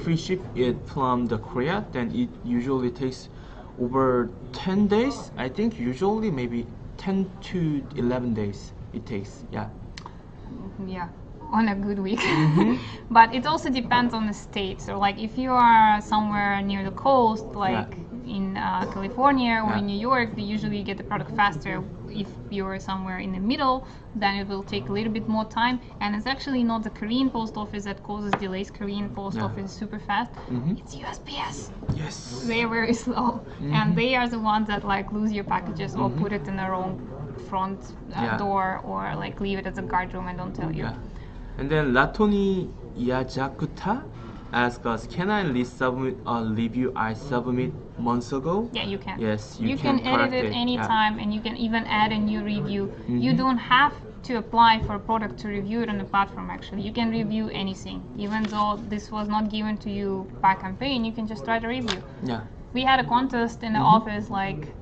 we ship it from the Korea, then it usually takes over 10 days. I think usually maybe 10 to 11 days it takes. Yeah, on a good week. But it also depends on the state. So like if you are somewhere near the coast, like in California or in New York, they usually get the product faster. If you're somewhere in the middle, then it will take a little bit more time. And it's actually not the Korean post office that causes delays. Korean post office is super fast. It's USPS. Yes. They're very slow, and they are the ones that like lose your packages or put it in the wrong front door, or like leave it at the guard room and don't tell you. And then Latoni Yajakuta asked us, can I resubmit a review I submitted months ago? Yeah, you can. Yes, you can edit it anytime, and you can even add a new review. You don't have to apply for a product to review it on the platform. Actually, you can review anything, even though this was not given to you by campaign. You can just write a review. We had a contest in the office like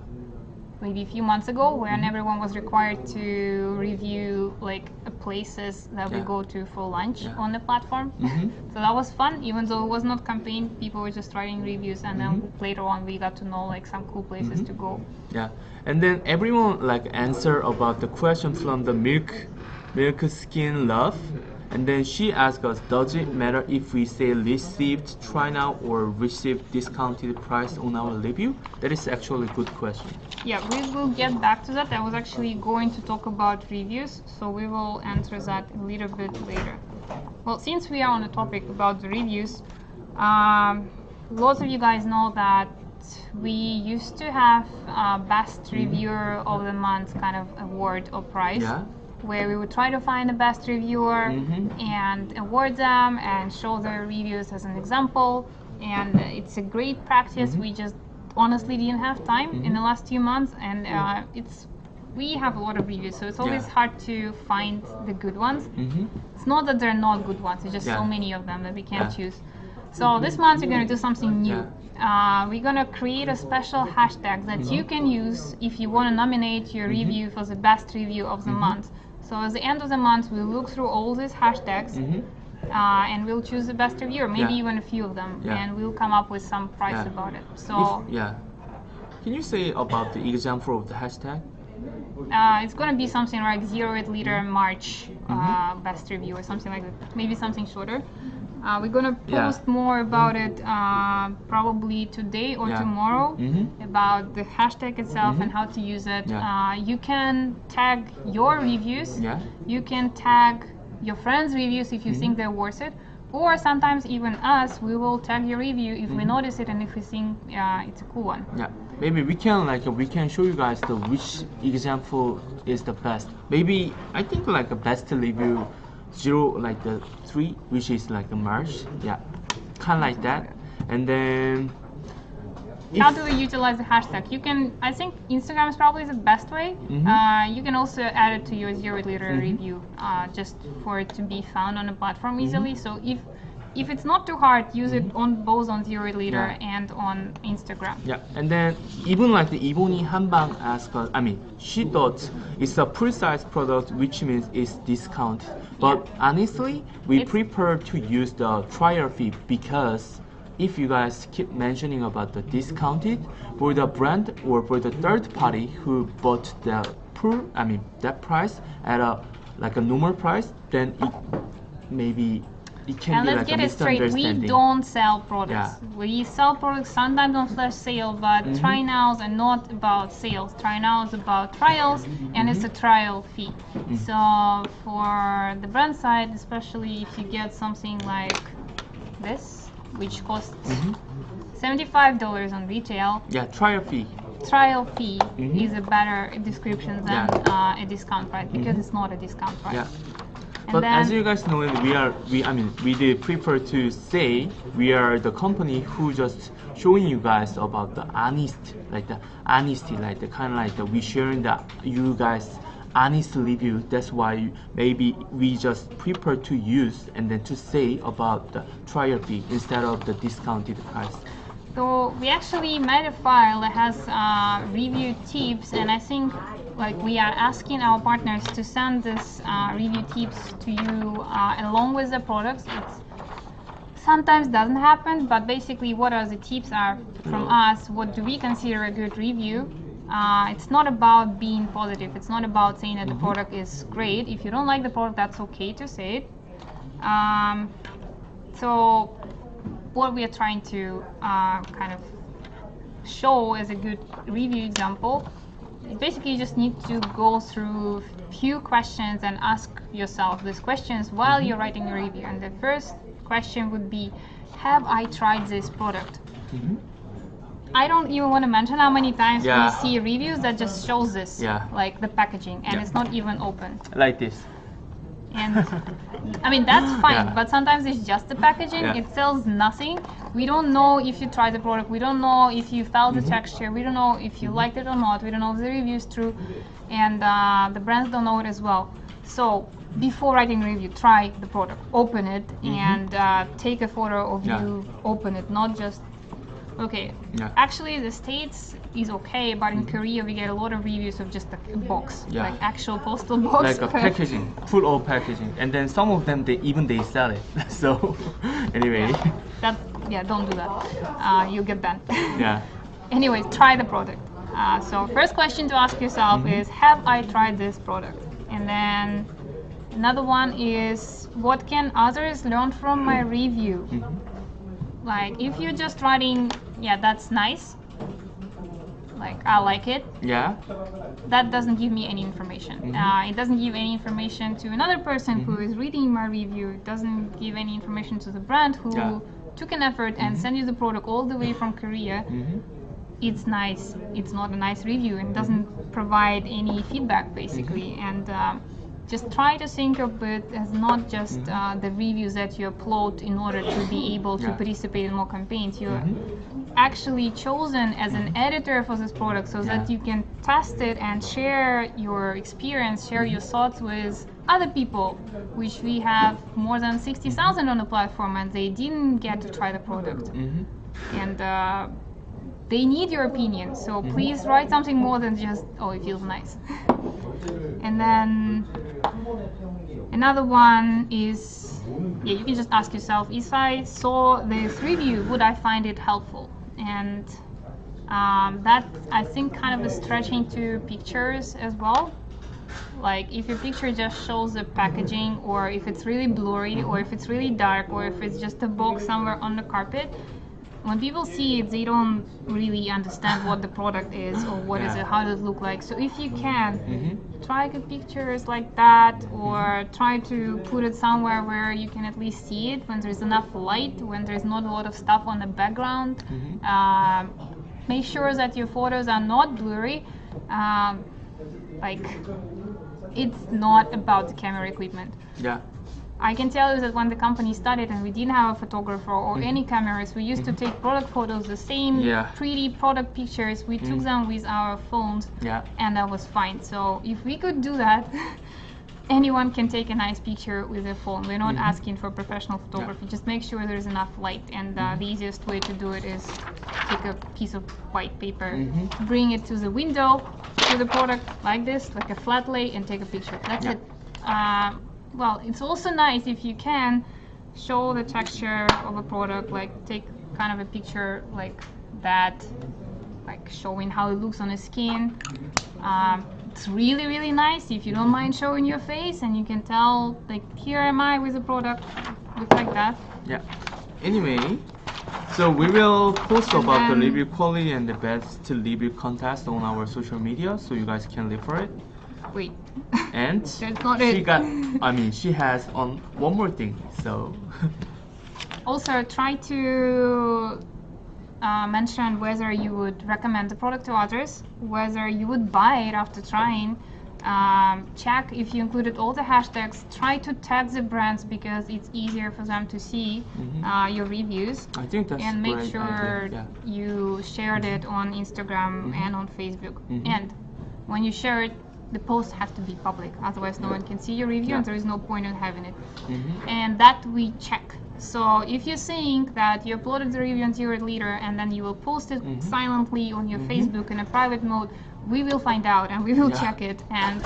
maybe a few months ago when everyone was required to review like places that we go to for lunch on the platform. So that was fun, even though it was not campaign. People were just writing reviews, and then later on we got to know like some cool places to go. And then everyone like answer about the question from the milk skin love. And then she asked us, does it matter if we say received try now or received discounted price on our review? That is actually a good question. Yeah, we will get back to that. I was actually going to talk about reviews, so we will answer that a little bit later. Well, since we are on the topic about the reviews, lots of you guys know that we used to have best reviewer of the month kind of award or prize. Yeah. Where we would try to find the best reviewer and award them and show their reviews as an example. And it's a great practice. We just honestly didn't have time in the last 2 months, and we have a lot of reviews, so it's always hard to find the good ones. It's not that they're not good ones, it's just so many of them that we can't choose. So this month we're going to do something new. We're going to create a special hashtag that you can use if you want to nominate your review for the best review of the month. So at the end of the month, we'll look through all these hashtags and we'll choose the best reviewer, maybe even a few of them, and we'll come up with some price about it. So can you say about the example of the hashtag? It's going to be something like 08 liter March best review or something like that, maybe something shorter. We're going to post more about it probably today or tomorrow about the hashtag itself and how to use it. You can tag your reviews, you can tag your friends' reviews if you think they're worth it, or sometimes even us, we will tag your review if we notice it and if we think it's a cool one. Yeah, maybe we can show you guys which example is the best. Maybe I think like a best review 0 like the 3, which is like the March, kind of like that. And then how do we utilize the hashtag? You can, I think Instagram is probably the best way. You can also add it to your 08 liter review, just for it to be found on the platform easily. So if it's not too hard, use it on both on 08 liter and on Instagram. Yeah, and then even like the 이본이 한방 asked us, I mean, she thought it's a precise product, which means it's discounted. But honestly, we prefer to use the trial fee, because if you guys keep mentioning about the discounted for the brand or for the third party who bought that price at a normal price, then it can be let's like get a it straight, misunderstanding. we don't sell products. We sell products sometimes on flash sale, but try nows are not about sales. Try nows about trials, and it's a trial fee. So for the brand side, especially if you get something like this, which costs $75 on retail. Trial fee. Trial fee is a better description than a discount price, because it's not a discount price. But as you guys know, we did prefer to say we are the company who just showing you guys about the honesty, like the kind of like we sharing you guys honest review. That's why maybe we just prefer to use and then to say about the trial fee instead of the discounted price. So we actually made a file that has review tips, and I think like we are asking our partners to send this review tips to you along with the products. It sometimes doesn't happen, but basically what are the tips are from us, what do we consider a good review. It's not about being positive, it's not about saying that the product is great. If you don't like the product, that's okay to say it. So what we are trying to kind of show as a good review example, basically you just need to go through a few questions and ask yourself these questions while you're writing your review. And the first question would be, have I tried this product? I don't even want to mention how many times we see reviews that just shows this, like the packaging, and it's not even open. Like this. And I mean, that's fine, but sometimes it's just the packaging. It sells nothing. We don't know if you tried the product. We don't know if you felt the texture. We don't know if you liked it or not. We don't know if the review is true. And the brands don't know it as well. So before writing a review, try the product, open it, and take a photo of you open it, not just, okay. Actually, the States is okay, but in Korea we get a lot of reviews of just a box, like actual postal box. Like a packaging, full of packaging. And then some of them, they sell it. So, anyway. Don't do that. You'll get banned. Anyways, try the product. So first question to ask yourself is, have I tried this product? And then Another one is, what can others learn from my review? Like, if you're just writing, yeah, that's nice, like, I like it, Yeah. that doesn't give me any information. It doesn't give any information to another person who is reading my review. It doesn't give any information to the brand who took an effort and sent you the product all the way from Korea. It's nice. It's not a nice review and doesn't provide any feedback, basically. And just try to think of it as not just the reviews that you upload in order to be able to participate in more campaigns. You're actually chosen as an editor for this product so that you can test it and share your experience, share your thoughts with other people, which we have more than 60,000 on the platform, and they didn't get to try the product. And they need your opinion, so please write something more than just, oh, it feels nice. And then another one is, you can just ask yourself, if I saw this review, would I find it helpful? And that, I think, kind of is stretching to pictures as well. Like, if your picture just shows the packaging, or if it's really blurry, or if it's really dark, or if it's just a box somewhere on the carpet, when people see it, they don't really understand what the product is or what is it, how does it look like. So if you can, try good pictures like that, or try to put it somewhere where you can at least see it when there's enough light, when there's not a lot of stuff on the background. Make sure that your photos are not blurry. Like, it's not about the camera equipment. I can tell you that when the company started and we didn't have a photographer or any cameras, we used to take product photos, the same pretty product pictures. We took them with our phones, and that was fine. So if we could do that, anyone can take a nice picture with their phone. We're not asking for professional photography. Just make sure there's enough light, and the easiest way to do it is take a piece of white paper, bring it to the window, to the product like this, like a flat lay, and take a picture. That's it. Well, it's also nice if you can show the texture of a product, like take kind of a picture like that, like showing how it looks on the skin. It's really, really nice if you don't mind showing your face and you can tell, like, here am I with the product, look like that. Anyway, so we will post about the review quality and the best review contest on our social media, so you guys can live for it. Wait. And she has on one more thing, so also try to mention whether you would recommend the product to others, whether you would buy it after trying. Check if you included all the hashtags. Try to tag the brands because it's easier for them to see your reviews. I think that's and make great sure idea. You shared it on Instagram and on Facebook. And when you share it, the post has to be public, otherwise no one can see your review and there is no point in having it. And that we check. So if you're saying that you uploaded the review on 0 Liter and then you will post it silently on your Facebook in a private mode, we will find out and we will check it, and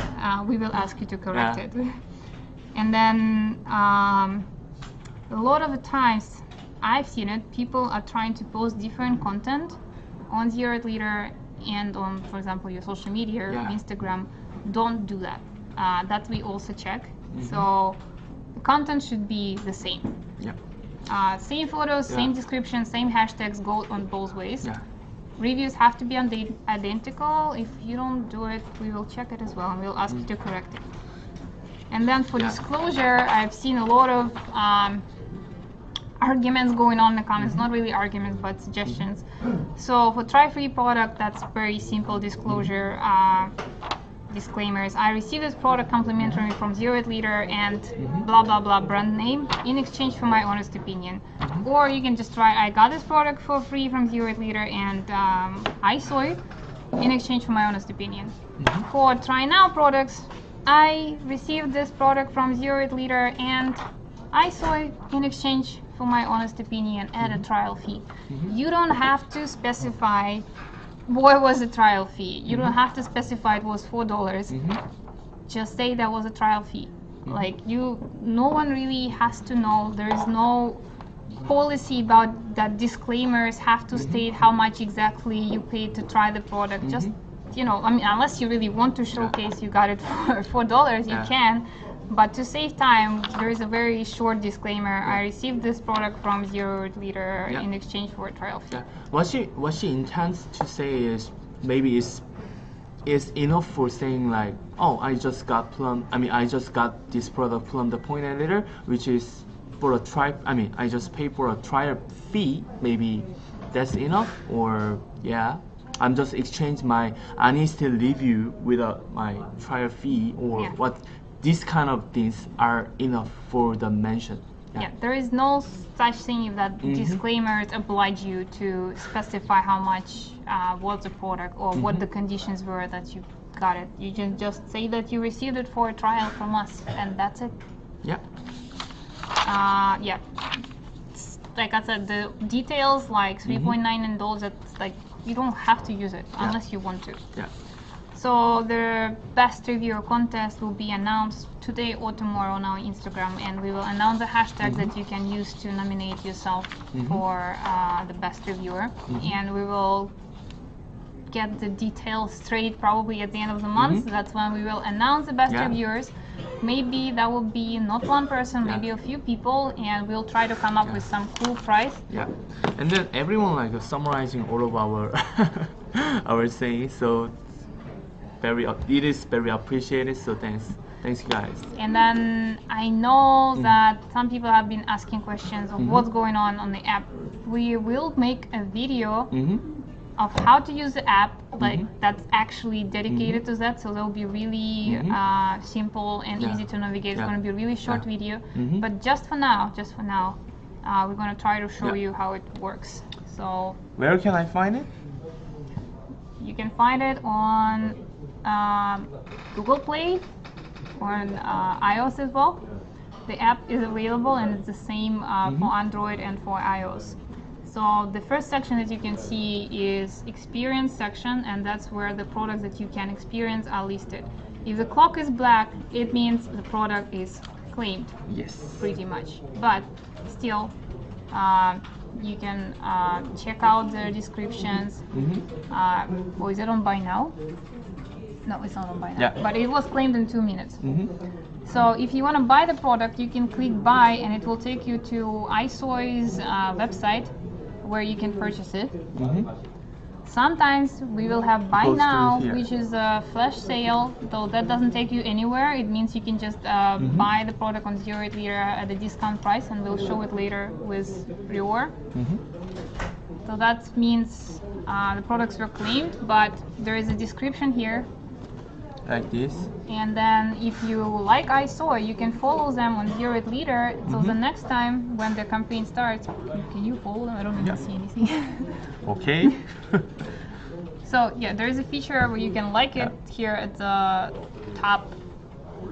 we will ask you to correct it. And then a lot of the times I've seen it, people are trying to post different content on 0 Liter and on, for example, your social media, Instagram. Don't do that. That we also check. So the content should be the same. Same photos, same description, same hashtags go on both ways. Reviews have to be identical. If you don't do it, we will check it as well and we'll ask you to correct it. And then for disclosure, I've seen a lot of arguments going on in the comments, not really arguments, but suggestions. So for try-free product, that's very simple disclosure. Disclaimers: I received this product complimentary from 0 Liter and blah blah blah brand name in exchange for my honest opinion. Or you can just write, I got this product for free from 0 Liter and isoi in exchange for my honest opinion. For try now products, I received this product from 0 Liter and isoi in exchange for my honest opinion at a trial fee. You don't have to specify what was the trial fee. You don't have to specify it was $4. Just say that was a trial fee. Like, no one really has to know. There is no policy about that disclaimers have to state how much exactly you paid to try the product. Just, I mean, unless you really want to showcase you got it for $4, you can. But to save time, there is a very short disclaimer. I received this product from 0 liter in exchange for a trial fee. Yeah. What she intends to say is maybe is enough for saying like, oh, I just got this product from the point and liter, which is for a trial. I mean, I just pay for a trial fee. Maybe that's enough, or I'm just exchange my honest review with my trial fee, or what. These kind of things are enough for the mention. Yeah, there is no such thing that disclaimers oblige you to specify how much was the product or what the conditions were that you got it. You can just say that you received it for a trial from us, and that's it. Yeah. Like I said, the details like 3.9 and those, that's like you don't have to use it unless you want to. Yeah. So the best reviewer contest will be announced today or tomorrow on our Instagram, and we will announce a hashtag that you can use to nominate yourself for the best reviewer, and we will get the details straight probably at the end of the month. That's when we will announce the best reviewers. Maybe that will be not one person, maybe a few people, and we'll try to come up with some cool prize. Yeah, and then everyone like summarizing all of our our saying. So it is very appreciated. So thanks guys. And then I know that some people have been asking questions of what's going on the app. We will make a video of how to use the app, like that's actually dedicated to that, so they'll be really simple and easy to navigate. It's going to be a really short video, but just for now, we're going to try to show you how it works. So where can I find it? You can find it on Google Play, on iOS as well. The app is available and it's the same for Android and for iOS. So the first section that you can see is experience section, and that's where the products that you can experience are listed. If the clock is black, it means the product is claimed. Yes. Pretty much. But still, you can check out the descriptions. Or is it on buy now? No, it's not on buy now. Yeah. But it was claimed in 2 minutes. So if you want to buy the product, you can click buy, and it will take you to isoi's website, where you can purchase it. Sometimes we will have buy now, which is a flash sale, though that doesn't take you anywhere. It means you can just buy the product on 0 liter at a discount price, and we'll show it later with reward. So that means the products were claimed, but there is a description here. Like this. And then if you like isoi, you can follow them on 0 liter. So the next time when the campaign starts, can you follow them? I don't even see anything. Okay. So yeah, there is a feature where you can like it here at the top.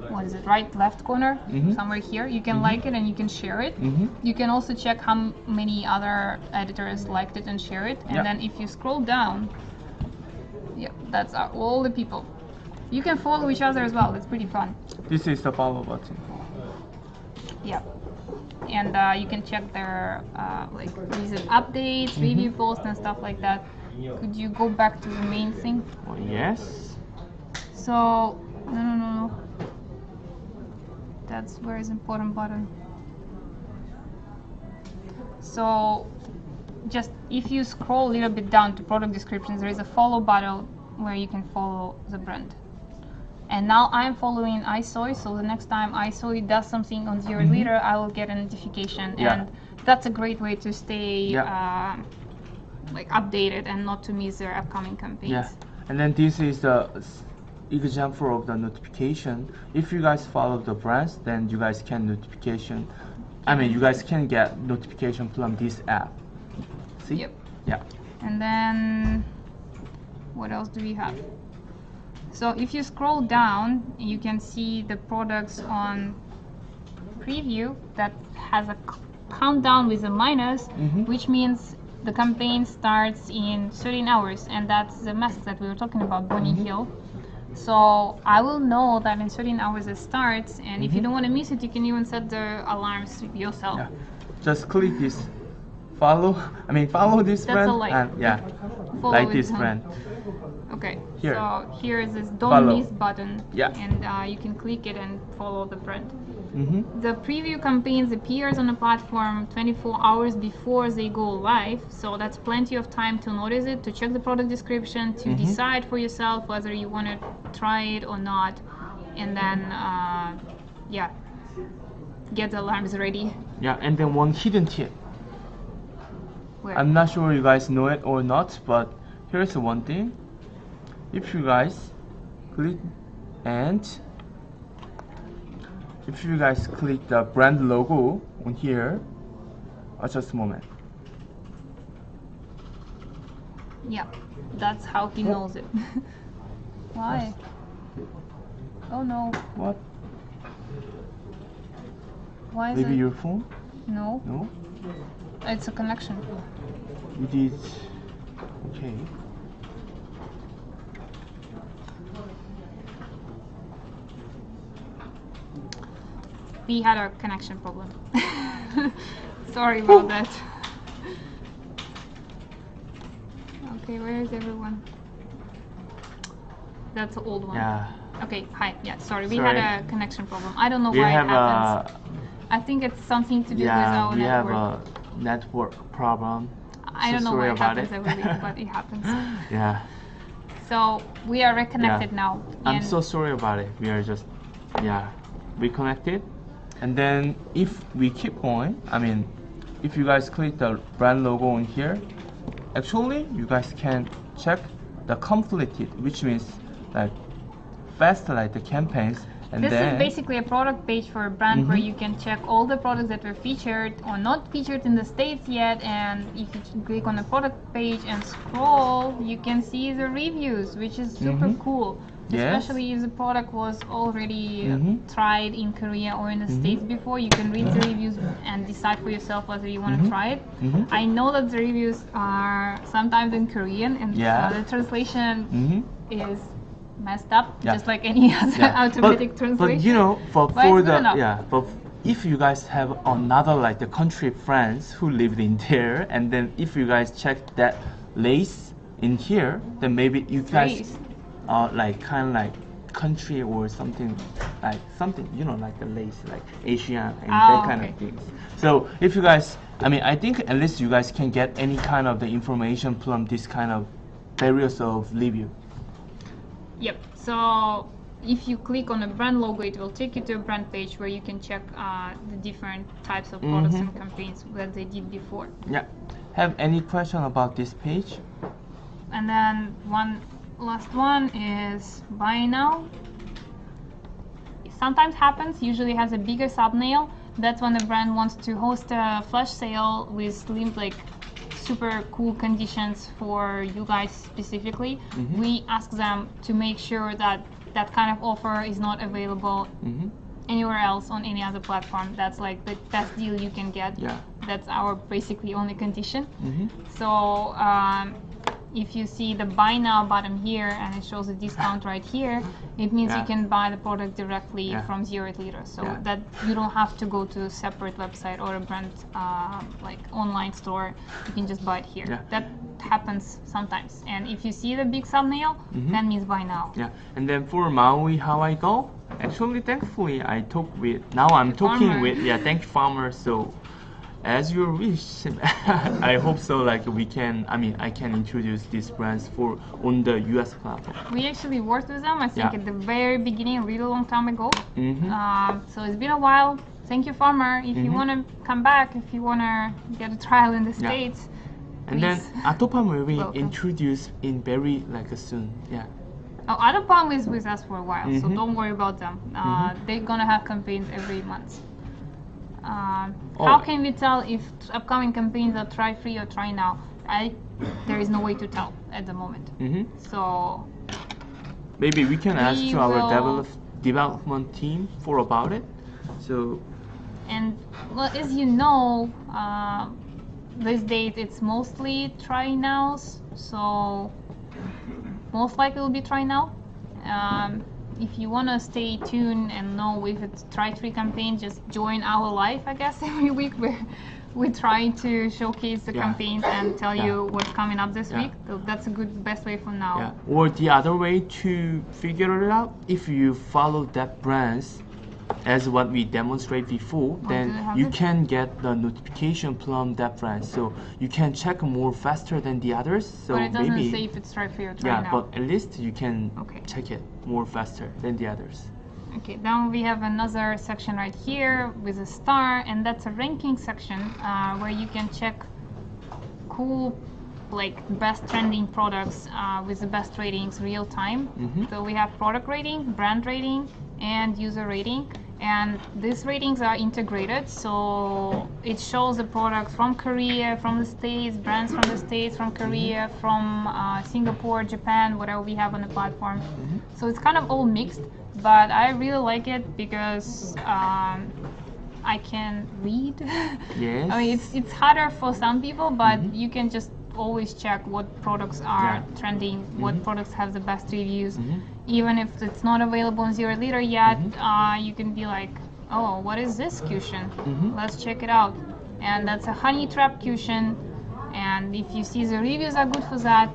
What is it? Right, left corner, somewhere here. You can like it and you can share it. You can also check how many other editors liked it and share it. And then if you scroll down, that's all the people. You can follow each other as well. It's pretty fun. This is the follow button. Yeah, and you can check their like recent updates, review posts, and stuff like that. Could you go back to the main thing? Oh, yes. So no. That's where is important button. So just if you scroll a little bit down to product descriptions, there is a follow button where you can follow the brand. And now I'm following isoi, so the next time isoi does something on 0 liter, I will get a notification, and that's a great way to stay like updated and not to miss their upcoming campaigns. Yeah, and then this is the example of the notification. If you guys follow the brands, then you guys can you guys can get notification from this app. See? Yep. Yeah. And then what else do we have? So if you scroll down, you can see the products on preview that has a countdown with a minus, which means the campaign starts in 13 hours, and that's the mask that we were talking about, BONNYHILL. So I will know that in 13 hours it starts, and if you don't want to miss it, you can even set the alarms yourself. Yeah. Just click this follow. I mean, follow this That's brand a like. and yeah, Follow like it. this brand. Okay. Here. So here is this don't Follow. miss button. Yeah. And you can click it and follow the brand. Mm-hmm. The preview campaigns appears on the platform 24 hours before they go live, so that's plenty of time to notice it, to check the product description, to decide for yourself whether you want to try it or not, and then yeah, get the alarms ready. Yeah, and then one hidden tip. Where? I'm not sure you guys know it or not, but here's the one thing. If you guys click the brand logo on here, just a moment. Yeah, that's how he knows it. Why? Oh no. What? Why is Maybe it? your phone? No, No? it's a connection. You did. Okay. We had a connection problem. Sorry about that. Okay, where is everyone? That's the old one. Yeah. Okay, hi. Yeah, sorry. We Sorry. had a connection problem. I don't know We why it have happens. I think it's something to do with our we have network. a network problem. I don't know sorry why it about happens it. every week, but it happens. Yeah. So we are reconnected Yeah. now. I'm and so sorry about it. We are just, reconnected. And then if we keep going, I mean, if you guys click the brand logo on here, actually you guys can check the completed, which means like fast like the campaigns. And this then is basically a product page for a brand where you can check all the products that were featured or not featured in the States yet, and if you click on the product page and scroll, you can see the reviews, which is super cool. Yes. Especially if the product was already tried in Korea or in the States before, you can read the reviews and decide for yourself whether you want to try it. I know that the reviews are sometimes in Korean, and the translation is messed up, just like any other automatic translation. But you know, But if you guys have another like the country friends who lived in there, and then if you guys check that lace in here, then maybe you guys like kind of like country or something like the lace like Asian and that kind of things. So if you guys, I mean, I think at least you guys can get any kind of the information from this kind of various of review. Yep. So if you click on a brand logo, it will take you to a brand page where you can check the different types of products and campaigns that they did before. Yeah. Have any question about this page? And then one last one is buy now. It sometimes happens, usually has a bigger thumbnail. That's when the brand wants to host a flash sale with like super cool conditions for you guys specifically. We ask them to make sure that that kind of offer is not available anywhere else on any other platform. That's like the best deal you can get. Yeah. That's our basically only condition. So if you see the buy now button here and it shows a discount right here, it means you can buy the product directly from 0 Liter. So that you don't have to go to a separate website or a brand like online store. You can just buy it here. That happens sometimes. And if you see the big thumbnail, that means buy now. Yeah. And then for Maui, how I go? Actually, thankfully, I talk with. Now I'm talking farmer. with thank you farmer. So as you wish, I hope so. Like we can, I mean, I can introduce these brands for on the US platform. We actually worked with them, I think, at the very beginning, a really long time ago. So it's been a while. Thank you, farmer. If you want to come back, if you want to get a trial in the States, and then Atopam will be welcome. introduced in very like soon. Yeah. Oh, Atopam is with us for a while, so don't worry about them. They're gonna have campaigns every month. How can we tell if upcoming campaigns are try free or try now? There is no way to tell at the moment. So maybe we can ask to our development team for about it. So and well, as you know, these days it's mostly try nows. So most likely will be try now. If you want to stay tuned and know if it's try free campaign, just join our live, I guess, every week where we try to showcase the campaigns and tell you what's coming up this week. So that's a good best way for now. Yeah. Or the other way to figure it out, if you follow that brands as what we demonstrated before, then you can get the notification from that brand, so you can check more faster than the others. So but it doesn't maybe, say if it's right for you right now. but at least you can check it more faster than the others. Okay, then we have another section right here with a star, and that's a ranking section where you can check cool, like best trending products with the best ratings real time. So we have product rating, brand rating, and user rating, and these ratings are integrated, so it shows the products from Korea, from the States, brands from the States, from Korea, from Singapore, Japan, whatever we have on the platform. So it's kind of all mixed, but I really like it because I can read. Yes. I mean, it's harder for some people, but you can just always check what products are trending, what products have the best reviews. Even if it's not available on 0 liter yet, you can be like, oh, what is this cushion? Let's check it out. And that's a honey trap cushion, and if you see the reviews are good for that,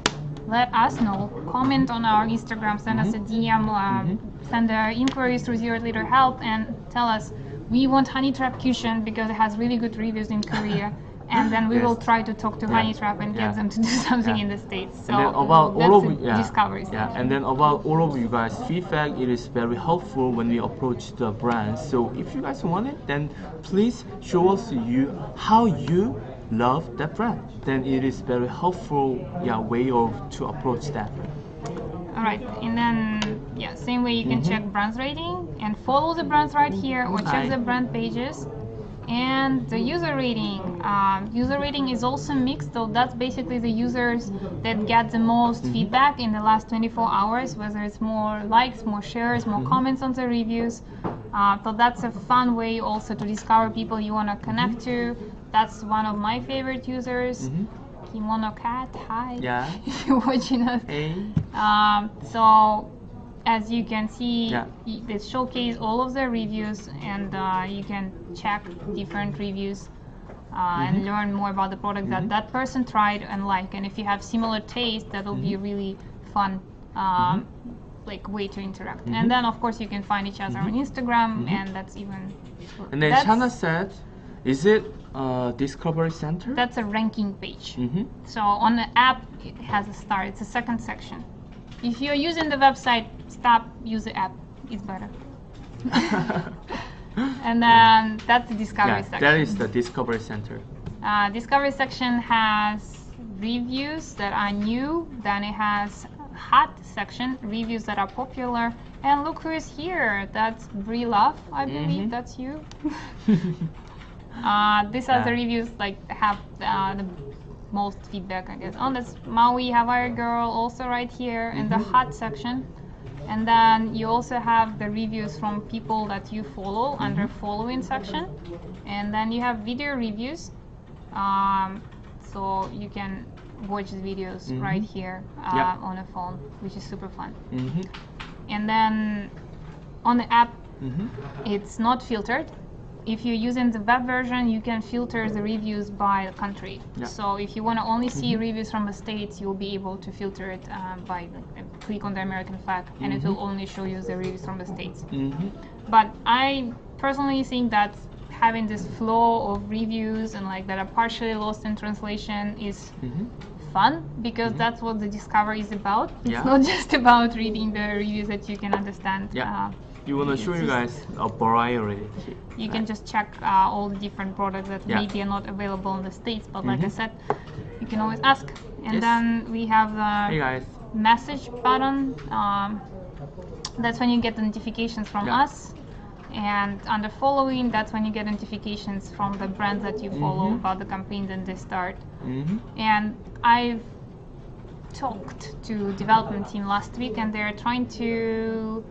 let us know. Comment on our Instagram, send us a DM, send inquiries through 0 liter help, and tell us, we want honey trap cushion because it has really good reviews in Korea. And then we will try to talk to Honey Trap and get them to do something in the States. So and then about all of discoveries. And then about all of you guys' feedback, it is very helpful when we approach the brand. So if you guys want it, then please show us how you love that brand. Then it is very helpful way to approach that. All right, and then same way you can check brands rating and follow the brands right here, or check the brand pages. And the user rating. User rating is also mixed, so that's basically the users that get the most feedback in the last 24 hours, whether it's more likes, more shares, more comments on the reviews. So that's a fun way also to discover people you want to connect to. That's one of my favorite users. Kimono Cat, hi. Yeah. If you're watching us. Hey. So as you can see, they showcase all of the reviews, and you can check different reviews and learn more about the product that that person tried and liked. And if you have similar taste, that will be a really fun like way to interact. And then of course you can find each other on Instagram, and that's even. And then Shana said, is it Discovery Center? That's a ranking page. So on the app, it has a star. It's a second section. If you're using the website, stop, use the app. It's better. And then that's the Discovery section. That is the Discovery Center. Discovery section has reviews that are new. Then it has hot section, reviews that are popular. And look who is here. That's Brie Love, I believe. That's you. These are the reviews like have the most feedback, I guess. On this Maui Hawaii Girl also right here in the hot section. And then you also have the reviews from people that you follow under following section. And then you have video reviews. So you can watch the videos right here on a phone, which is super fun. And then on the app, it's not filtered. If you're using the web version, you can filter the reviews by country. So if you want to only see reviews from the States, you'll be able to filter it by click on the American flag, and it will only show you the reviews from the States. But I personally think that having this flow of reviews and like that are partially lost in translation is fun, because that's what the Discover is about. It's not just about reading the reviews that you can understand. You want to show you guys a variety. You can just check all the different products that maybe are not available in the States, but like I said, you can always ask. And then we have the message button. That's when you get the notifications from us. And under following, that's when you get notifications from the brands that you follow about the campaigns and they start. And I've talked to development team last week, and they're trying to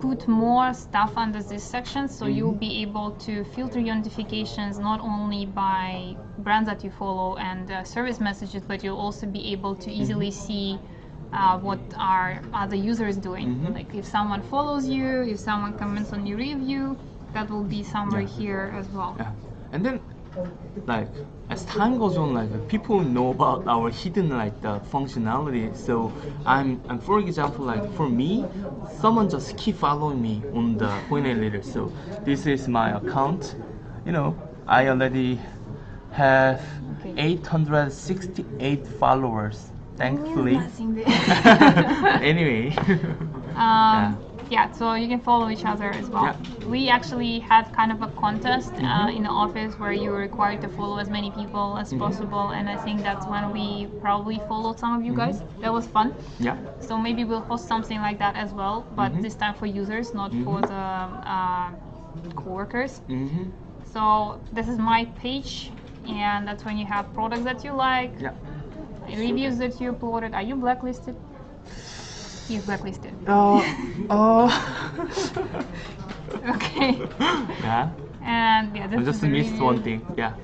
put more stuff under this section, so you'll be able to filter your notifications not only by brands that you follow and service messages, but you'll also be able to easily see what are other users doing. Like if someone follows you, if someone comments on your review, that will be somewhere here as well. And then like as time goes on, like people know about our hidden like the functionality. So I'm for example, like for me, someone just keep following me on the BONNYHILL leader. So this is my account. You know, I already have 868 followers, thankfully. Anyway. Yeah, so you can follow each other as well. Yeah. We actually had kind of a contest in the office where you were required to follow as many people as possible, and I think that's when we probably followed some of you guys. That was fun. Yeah. So maybe we'll host something like that as well, but this time for users, not for the coworkers. So this is my page, and that's when you have products that you like, reviews that you uploaded. Are you blacklisted? He's blacklisted. Okay. Yeah. And yeah, this I just is the missed review. one thing. Yeah.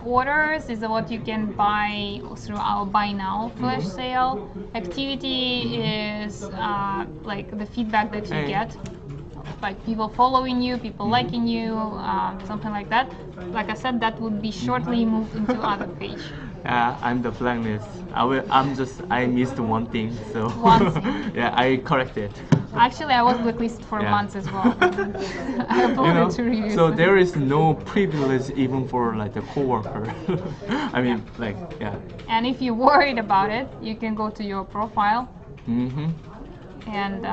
Orders is what you can buy through our buy now flash sale. Activity is like the feedback that you get, like people following you, people liking you, something like that. Like I said, that would be shortly moved into other page. Yeah, I'm the blacklist. I missed one thing, so One thing. yeah, I corrected. Actually, I was blacklisted for months as well. I uploaded to reviews. So there is no privilege even for like the coworker. I mean, like, yeah. And if you're worried about it, you can go to your profile. And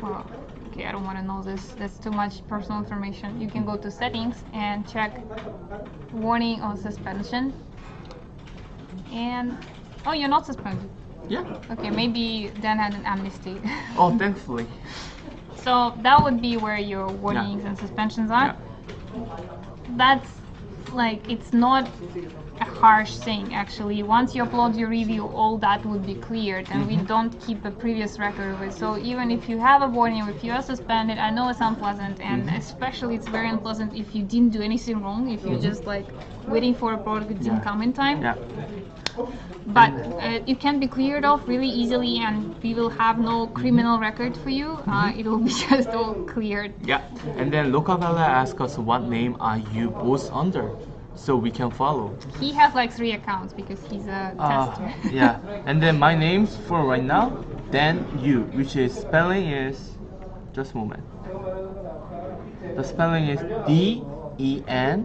well, okay, I don't want to know this. That's too much personal information. You can go to settings and check warning or suspension. And oh, you're not suspended. Yeah. Okay, maybe Dan had an amnesty. Oh, thankfully. So that would be where your warnings and suspensions are. That's like, it's not a harsh thing actually. Once you upload your review, all that would be cleared, and we don't keep a previous record of it. So even if you have a warning, if you are suspended, I know it's unpleasant, and especially it's very unpleasant if you didn't do anything wrong, if you're just like waiting for a product that didn't come in time. But it can be cleared off really easily, and we will have no criminal record for you. It will be just all cleared. Yeah, and then Lokavella asked us what name are you both under, so we can follow. He has like 3 accounts because he's a tester. Yeah, and then my name's for right now, DEN ALY, which is spelling is, just a moment. The spelling is DENYOO.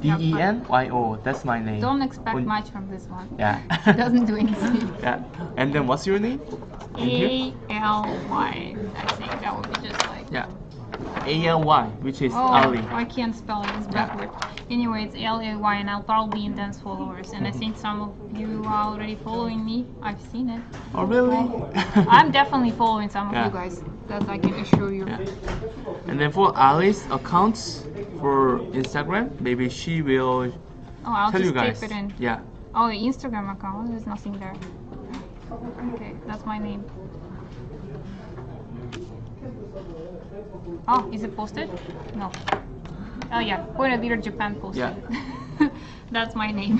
DENYO, that's my name. Don't expect much from this one. Yeah. He doesn't do anything. Yeah. And then what's your name? ALY. I think that would be just like. Yeah. ALY, which is Oh, Ali. I can't spell it. It's backward. Anyway, it's LAY, and I'll probably be in Dan's followers. And I think some of you are already following me. I've seen it. Oh, really? I'm definitely following some of you guys. That I can assure you. Yeah. And then for Ali's accounts for Instagram, maybe she will I'll tell just you guys. type it in. Yeah. Oh, the Instagram account. There's nothing there. Okay, that's my name. Oh, is it posted? No. Oh yeah, BONNYHILL Leader Japan posted. Yeah. That's my name.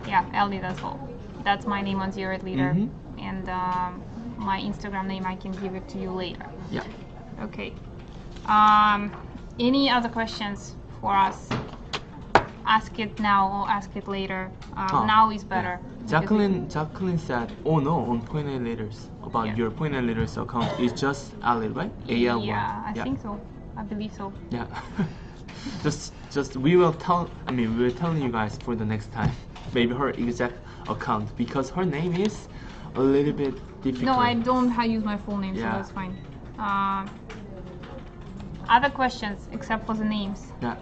Yeah, LD, that's all. That's my name on Zero Leader. And my Instagram name, I can give it to you later. Yeah. Okay. Any other questions for us? Ask it now or ask it later. Now is better. Jacqueline said, oh no, on BONNYHILL Leaders, about your BONNYHILL Leaders account, it's just Ali, right? ALY. Yeah, I think so. I believe so. Yeah. just we will tell. I mean, we will tell you guys for the next time. Maybe her exact account, because her name is a little bit difficult. No, I don't use my full name, so that's fine. Other questions except for the names? Yeah.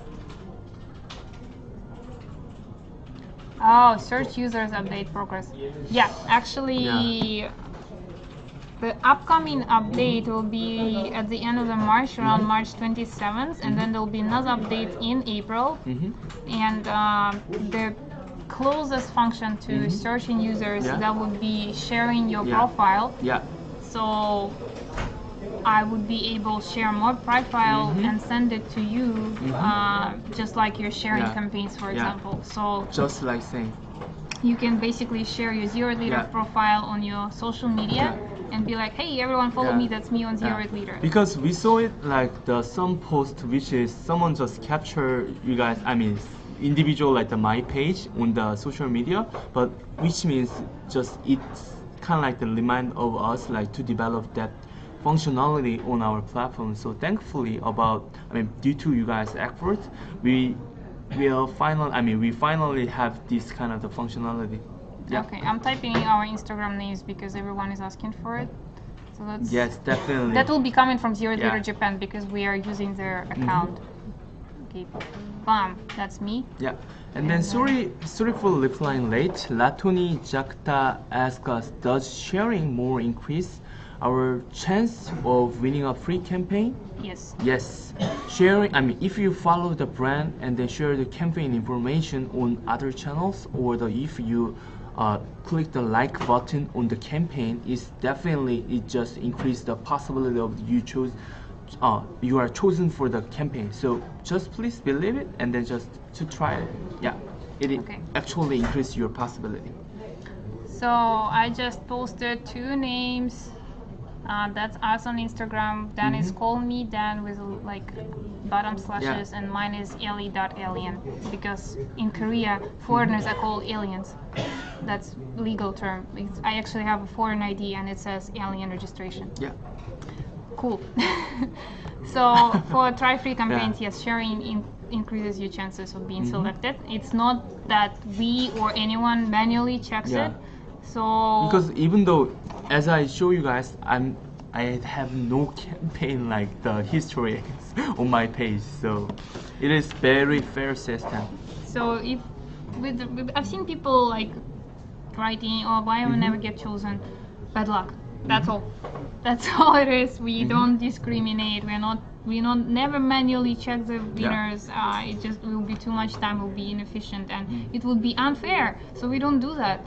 Oh, search users update progress. Yeah, actually, the upcoming update will be at the end of the March, around March 27th, and then there will be another update in April. And the closest function to searching users, that would be sharing your profile. Yeah. So I would be able to share more profile and send it to you, just like you're sharing campaigns, for example. So just like saying, you can basically share your Zero Leader profile on your social media, and be like, hey, everyone follow me, that's me on 08 Leader. Because we saw it like some post which is someone just capture you guys, I mean individual like the my page on the social media, but which means just it's kind of like the remind of us like to develop that functionality on our platform. So thankfully due to you guys' effort, we finally have this kind of the functionality. Yeah. Okay, I'm typing in our Instagram names because everyone is asking for it. So that's, yes, definitely. That will be coming from 08 Leader Japan because we are using their account. Okay, bam, that's me. Yeah, and then sorry for replying late. Latoni Jakta asked us, does sharing more increase our chance of winning a free campaign? Yes. Yes. Sharing, if you follow the brand and then share the campaign information on other channels, or if you click the like button on the campaign, it just increase the possibility of you are chosen for the campaign. So just please believe it and then just to try it. Yeah, it actually increase your possibility. So I just posted 2 names. That's us on Instagram. Dan is call me Dan with like bottom slashes, and mine is ali.alien because in Korea foreigners are called aliens. That's legal term. I actually have a foreign ID and it says alien registration. Yeah. Cool. So for try-free campaigns, yes, sharing increases your chances of being selected. It's not that we or anyone manually checks it. So because even though, as I show you guys, I have no campaign like the history on my page, so it is very fair system. So I've seen people like writing, "Oh, why I will never get chosen?" Bad luck. That's all. That's all it is. We don't discriminate. We never manually check the winners. It just will be too much time. Will be inefficient and it will be unfair. So we don't do that.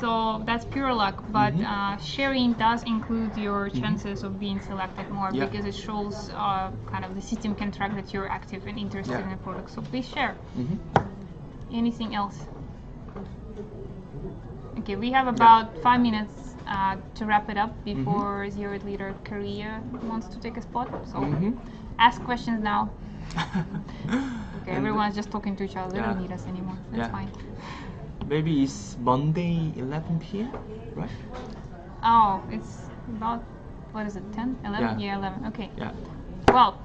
So that's pure luck. But sharing does include your chances of being selected more because it shows kind of the system can track that you're active and interested in a product. So please share. Anything else? Okay, we have about 5 minutes to wrap it up before 08 Leader Korea wants to take a spot. So ask questions now. Okay, everyone's just talking to each other. They don't need us anymore. That's fine. Maybe it's Monday 11 p.m. right? Oh, it's about, what is it, 10? 11? Yeah, 11. Okay. Yeah. Well,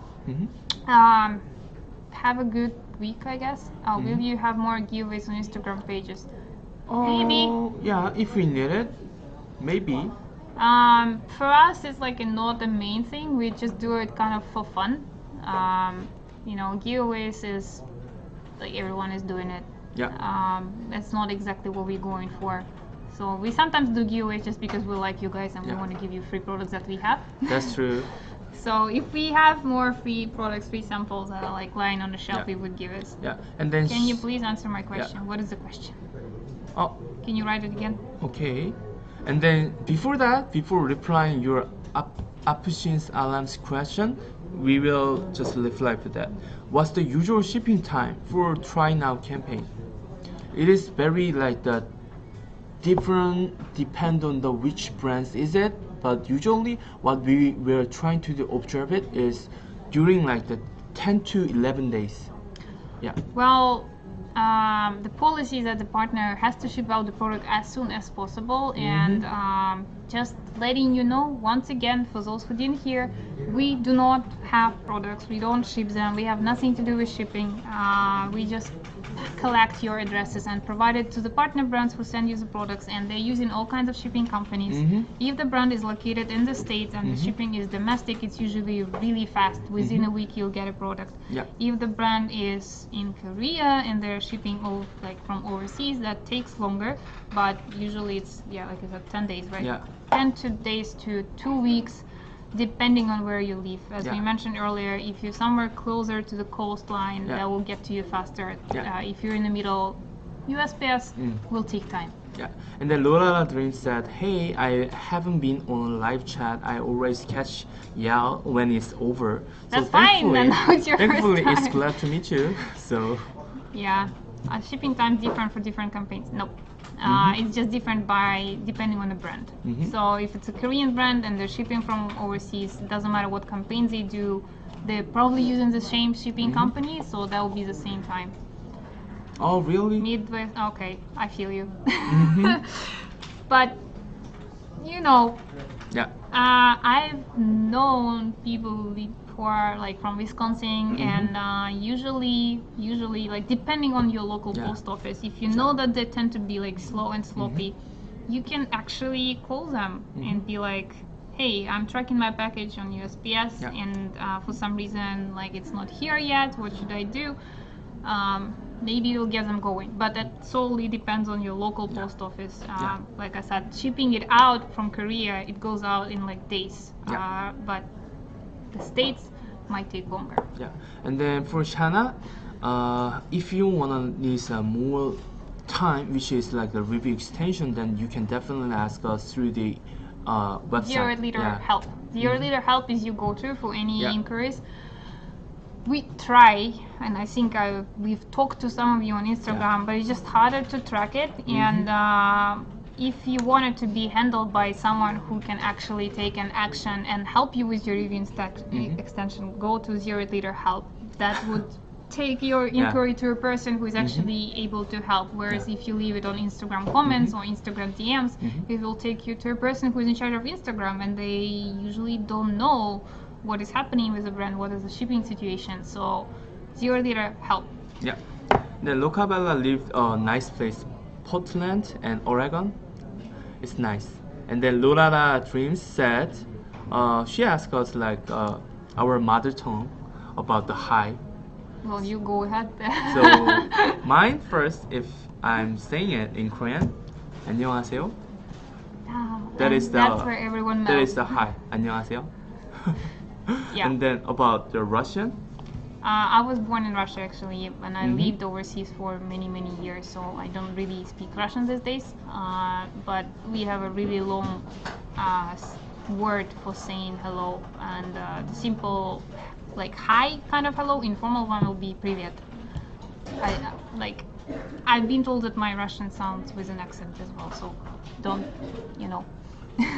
have a good week, I guess. Will you have more giveaways on Instagram pages? Maybe. Yeah, if we need it, maybe. For us, it's like not the main thing. We just do it kind of for fun. Giveaways is like everyone is doing it. Yeah. That's not exactly what we're going for. So we sometimes do giveaways just because we like you guys and we want to give you free products that we have. That's true. So if we have more free products, free samples that are like lying on the shelf, we would give it. Yeah. And then can you please answer my question? What is the question? Oh. Can you write it again? Okay. And then before replying your options alarms question, we will just reply to that. What's the usual shipping time for try now campaign? It is very like the different, depend on the which brands is it, but usually what we're trying to observe it is during like the 10 to 11 days. Yeah. Well, the policy is that the partner has to ship out the product as soon as possible, and just letting you know once again, for those who didn't hear, we do not have products, we don't ship them, we have nothing to do with shipping. We just collect your addresses and provide it to the partner brands who send you the products, and they're using all kinds of shipping companies. If the brand is located in the States and the shipping is domestic, it's usually really fast. Within a week you'll get a product. If the brand is in Korea and they're shipping from overseas, that takes longer, but usually it's like I said, 10 days, right? 10 days to 2 weeks, depending on where you live. As we mentioned earlier, if you're somewhere closer to the coastline, that will get to you faster. If you're in the middle, USPS will take time. Yeah, and then Lola Dream said, hey, I haven't been on live chat. I always catch when it's over. That's fine, and now it's your thankfully first time. It's glad to meet you. So yeah, shipping times different for different campaigns? Nope. It's just different depending on the brand. So if it's a Korean brand and they're shipping from overseas, it doesn't matter what campaigns they do, they're probably using the same shipping company, so that will be the same time. Oh, really? Midwest, okay, I feel you. But, you know, Yeah. I've known people who are like from Wisconsin, and usually like depending on your local post office, if you know that they tend to be like slow and sloppy, you can actually call them and be like, hey, I'm tracking my package on USPS and for some reason like it's not here yet, what should I do? Maybe you'll get them going, but that solely depends on your local post office. Like I said, shipping it out from Korea, it goes out in like days, but the States might take longer. Yeah, and then for China, if you wanna need some more time, which is like the review extension, then you can definitely ask us through the website. 0 Leader Help. 0 Leader Help is you go to for any inquiries. We try, and I think we've talked to some of you on Instagram, but it's just harder to track it. And if you want it to be handled by someone who can actually take an action and help you with your review extension, go to 0 Leader Help. That would take your inquiry to a person who is actually able to help. Whereas if you leave it on Instagram comments or Instagram DMs, it will take you to a person who is in charge of Instagram, and they usually don't know what is happening with the brand, what is the shipping situation. So 0 Leader Help. Yeah. Then Locabella lived a nice place, Portland and Oregon. It's nice. And then Lorana Dreams said, she asked us like our mother tongue about the hi. Well, you go ahead. So mine first, if I'm saying it in Korean, 안녕하세요. That's where everyone knows. That is the hi. 안녕하세요. Yeah. And then about the Russian. I was born in Russia actually, and I lived overseas for many years, so I don't really speak Russian these days. But we have a really long word for saying hello, and the simple, like hi kind of hello, informal one will be привет. I've been told that my Russian sounds with an accent as well, so don't, you know.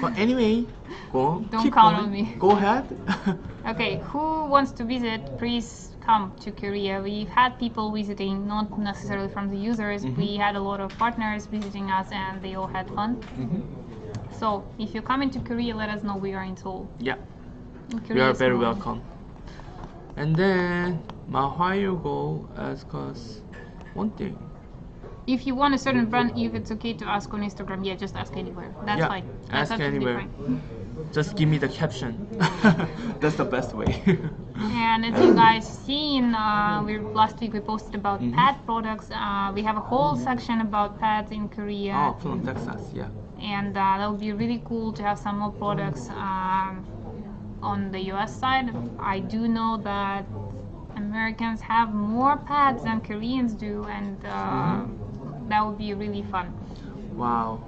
But anyway, don't count on me. Go ahead. Okay, who wants to visit, please come to Korea. We've had people visiting, not necessarily from the users. We had a lot of partners visiting us, and they all had fun. So if you come into Korea, let us know. We are in Seoul. Yeah, we are very welcome. And then Mahwayo ask us one thing. If you want a certain brand, if it's okay to ask on Instagram, just ask anywhere. That's fine. That's ask anywhere. Fine. Just give me the caption. That's the best way. And as you guys seen, last week we posted about pad products. We have a whole section about pads in Korea. Oh, from Texas, yeah. And that would be really cool to have some more products on the US side. I do know that Americans have more pads than Koreans do, and that would be really fun. Wow.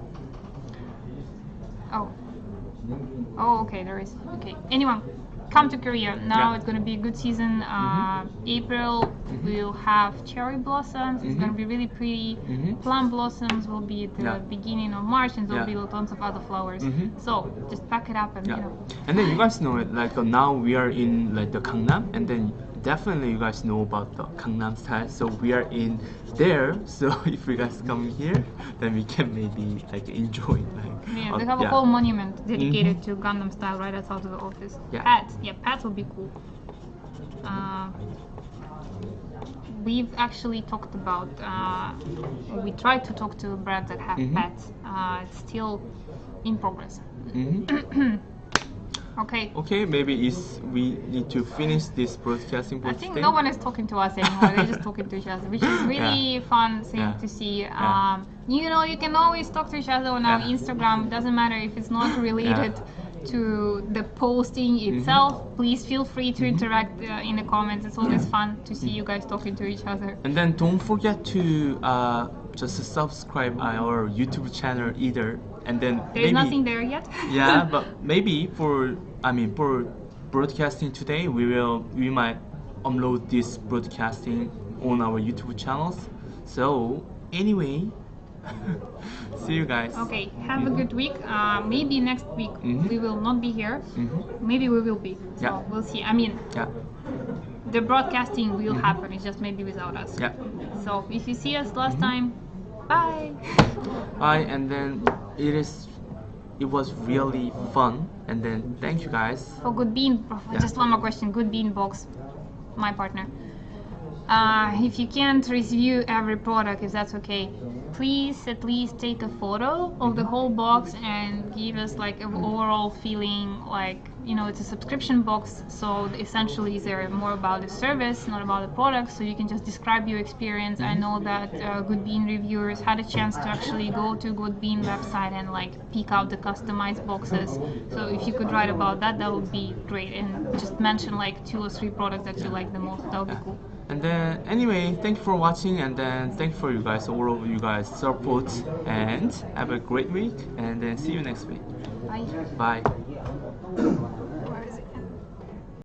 Oh, okay, there is. Okay, anyone, come to Korea. Now it's going to be a good season. April, we'll have cherry blossoms. It's going to be really pretty. Plum blossoms will be at the beginning of March, and there'll be tons of other flowers. So just pack it up and, you know. And then you guys know it, like now we are in like the Gangnam, and then definitely you guys know about the Gangnam style, so we are in there. So if you guys come here, then we can maybe like enjoy like they have a whole monument dedicated to Gangnam style right outside of the office. Pads will be cool. We've actually talked about we tried to talk to brands that have pads. It's still in progress. Okay, maybe we need to finish this broadcasting for I think today. no one is talking to us anymore. They're just talking to each other, which is really fun thing to see. You know, you can always talk to each other on our Instagram. It doesn't matter if it's not related to the posting itself. Please feel free to interact in the comments. It's always fun to see you guys talking to each other. And then don't forget to just subscribe our YouTube channel either. And then there's nothing there yet. Yeah, but maybe for broadcasting today, we might upload this broadcasting on our YouTube channels. So anyway, see you guys. Okay, have a good week. Maybe next week we will not be here. Maybe we will be. So Yeah. we'll see. I mean, Yeah. the broadcasting will happen. It's just maybe without us. Yeah. So if you see us last time, bye. Bye. And then it was really fun. And then thank you guys. For Good Bean, just one more question. Good Bean Box, my partner. If you can't review every product, if that's okay, please at least take a photo of the whole box and give us like an overall feeling, like, you know, it's a subscription box, so essentially they're more about the service, not about the product, so you can just describe your experience. I know that Good Bean reviewers had a chance to actually go to Good Bean website and like pick out the customized boxes, so if you could write about that, that would be great, and just mention like 2 or 3 products that you like the most. That would be cool. And then anyway, thank you for watching, and then thank you for you guys, all of you guys support, and have a great week, and then see you next week. Bye. Bye.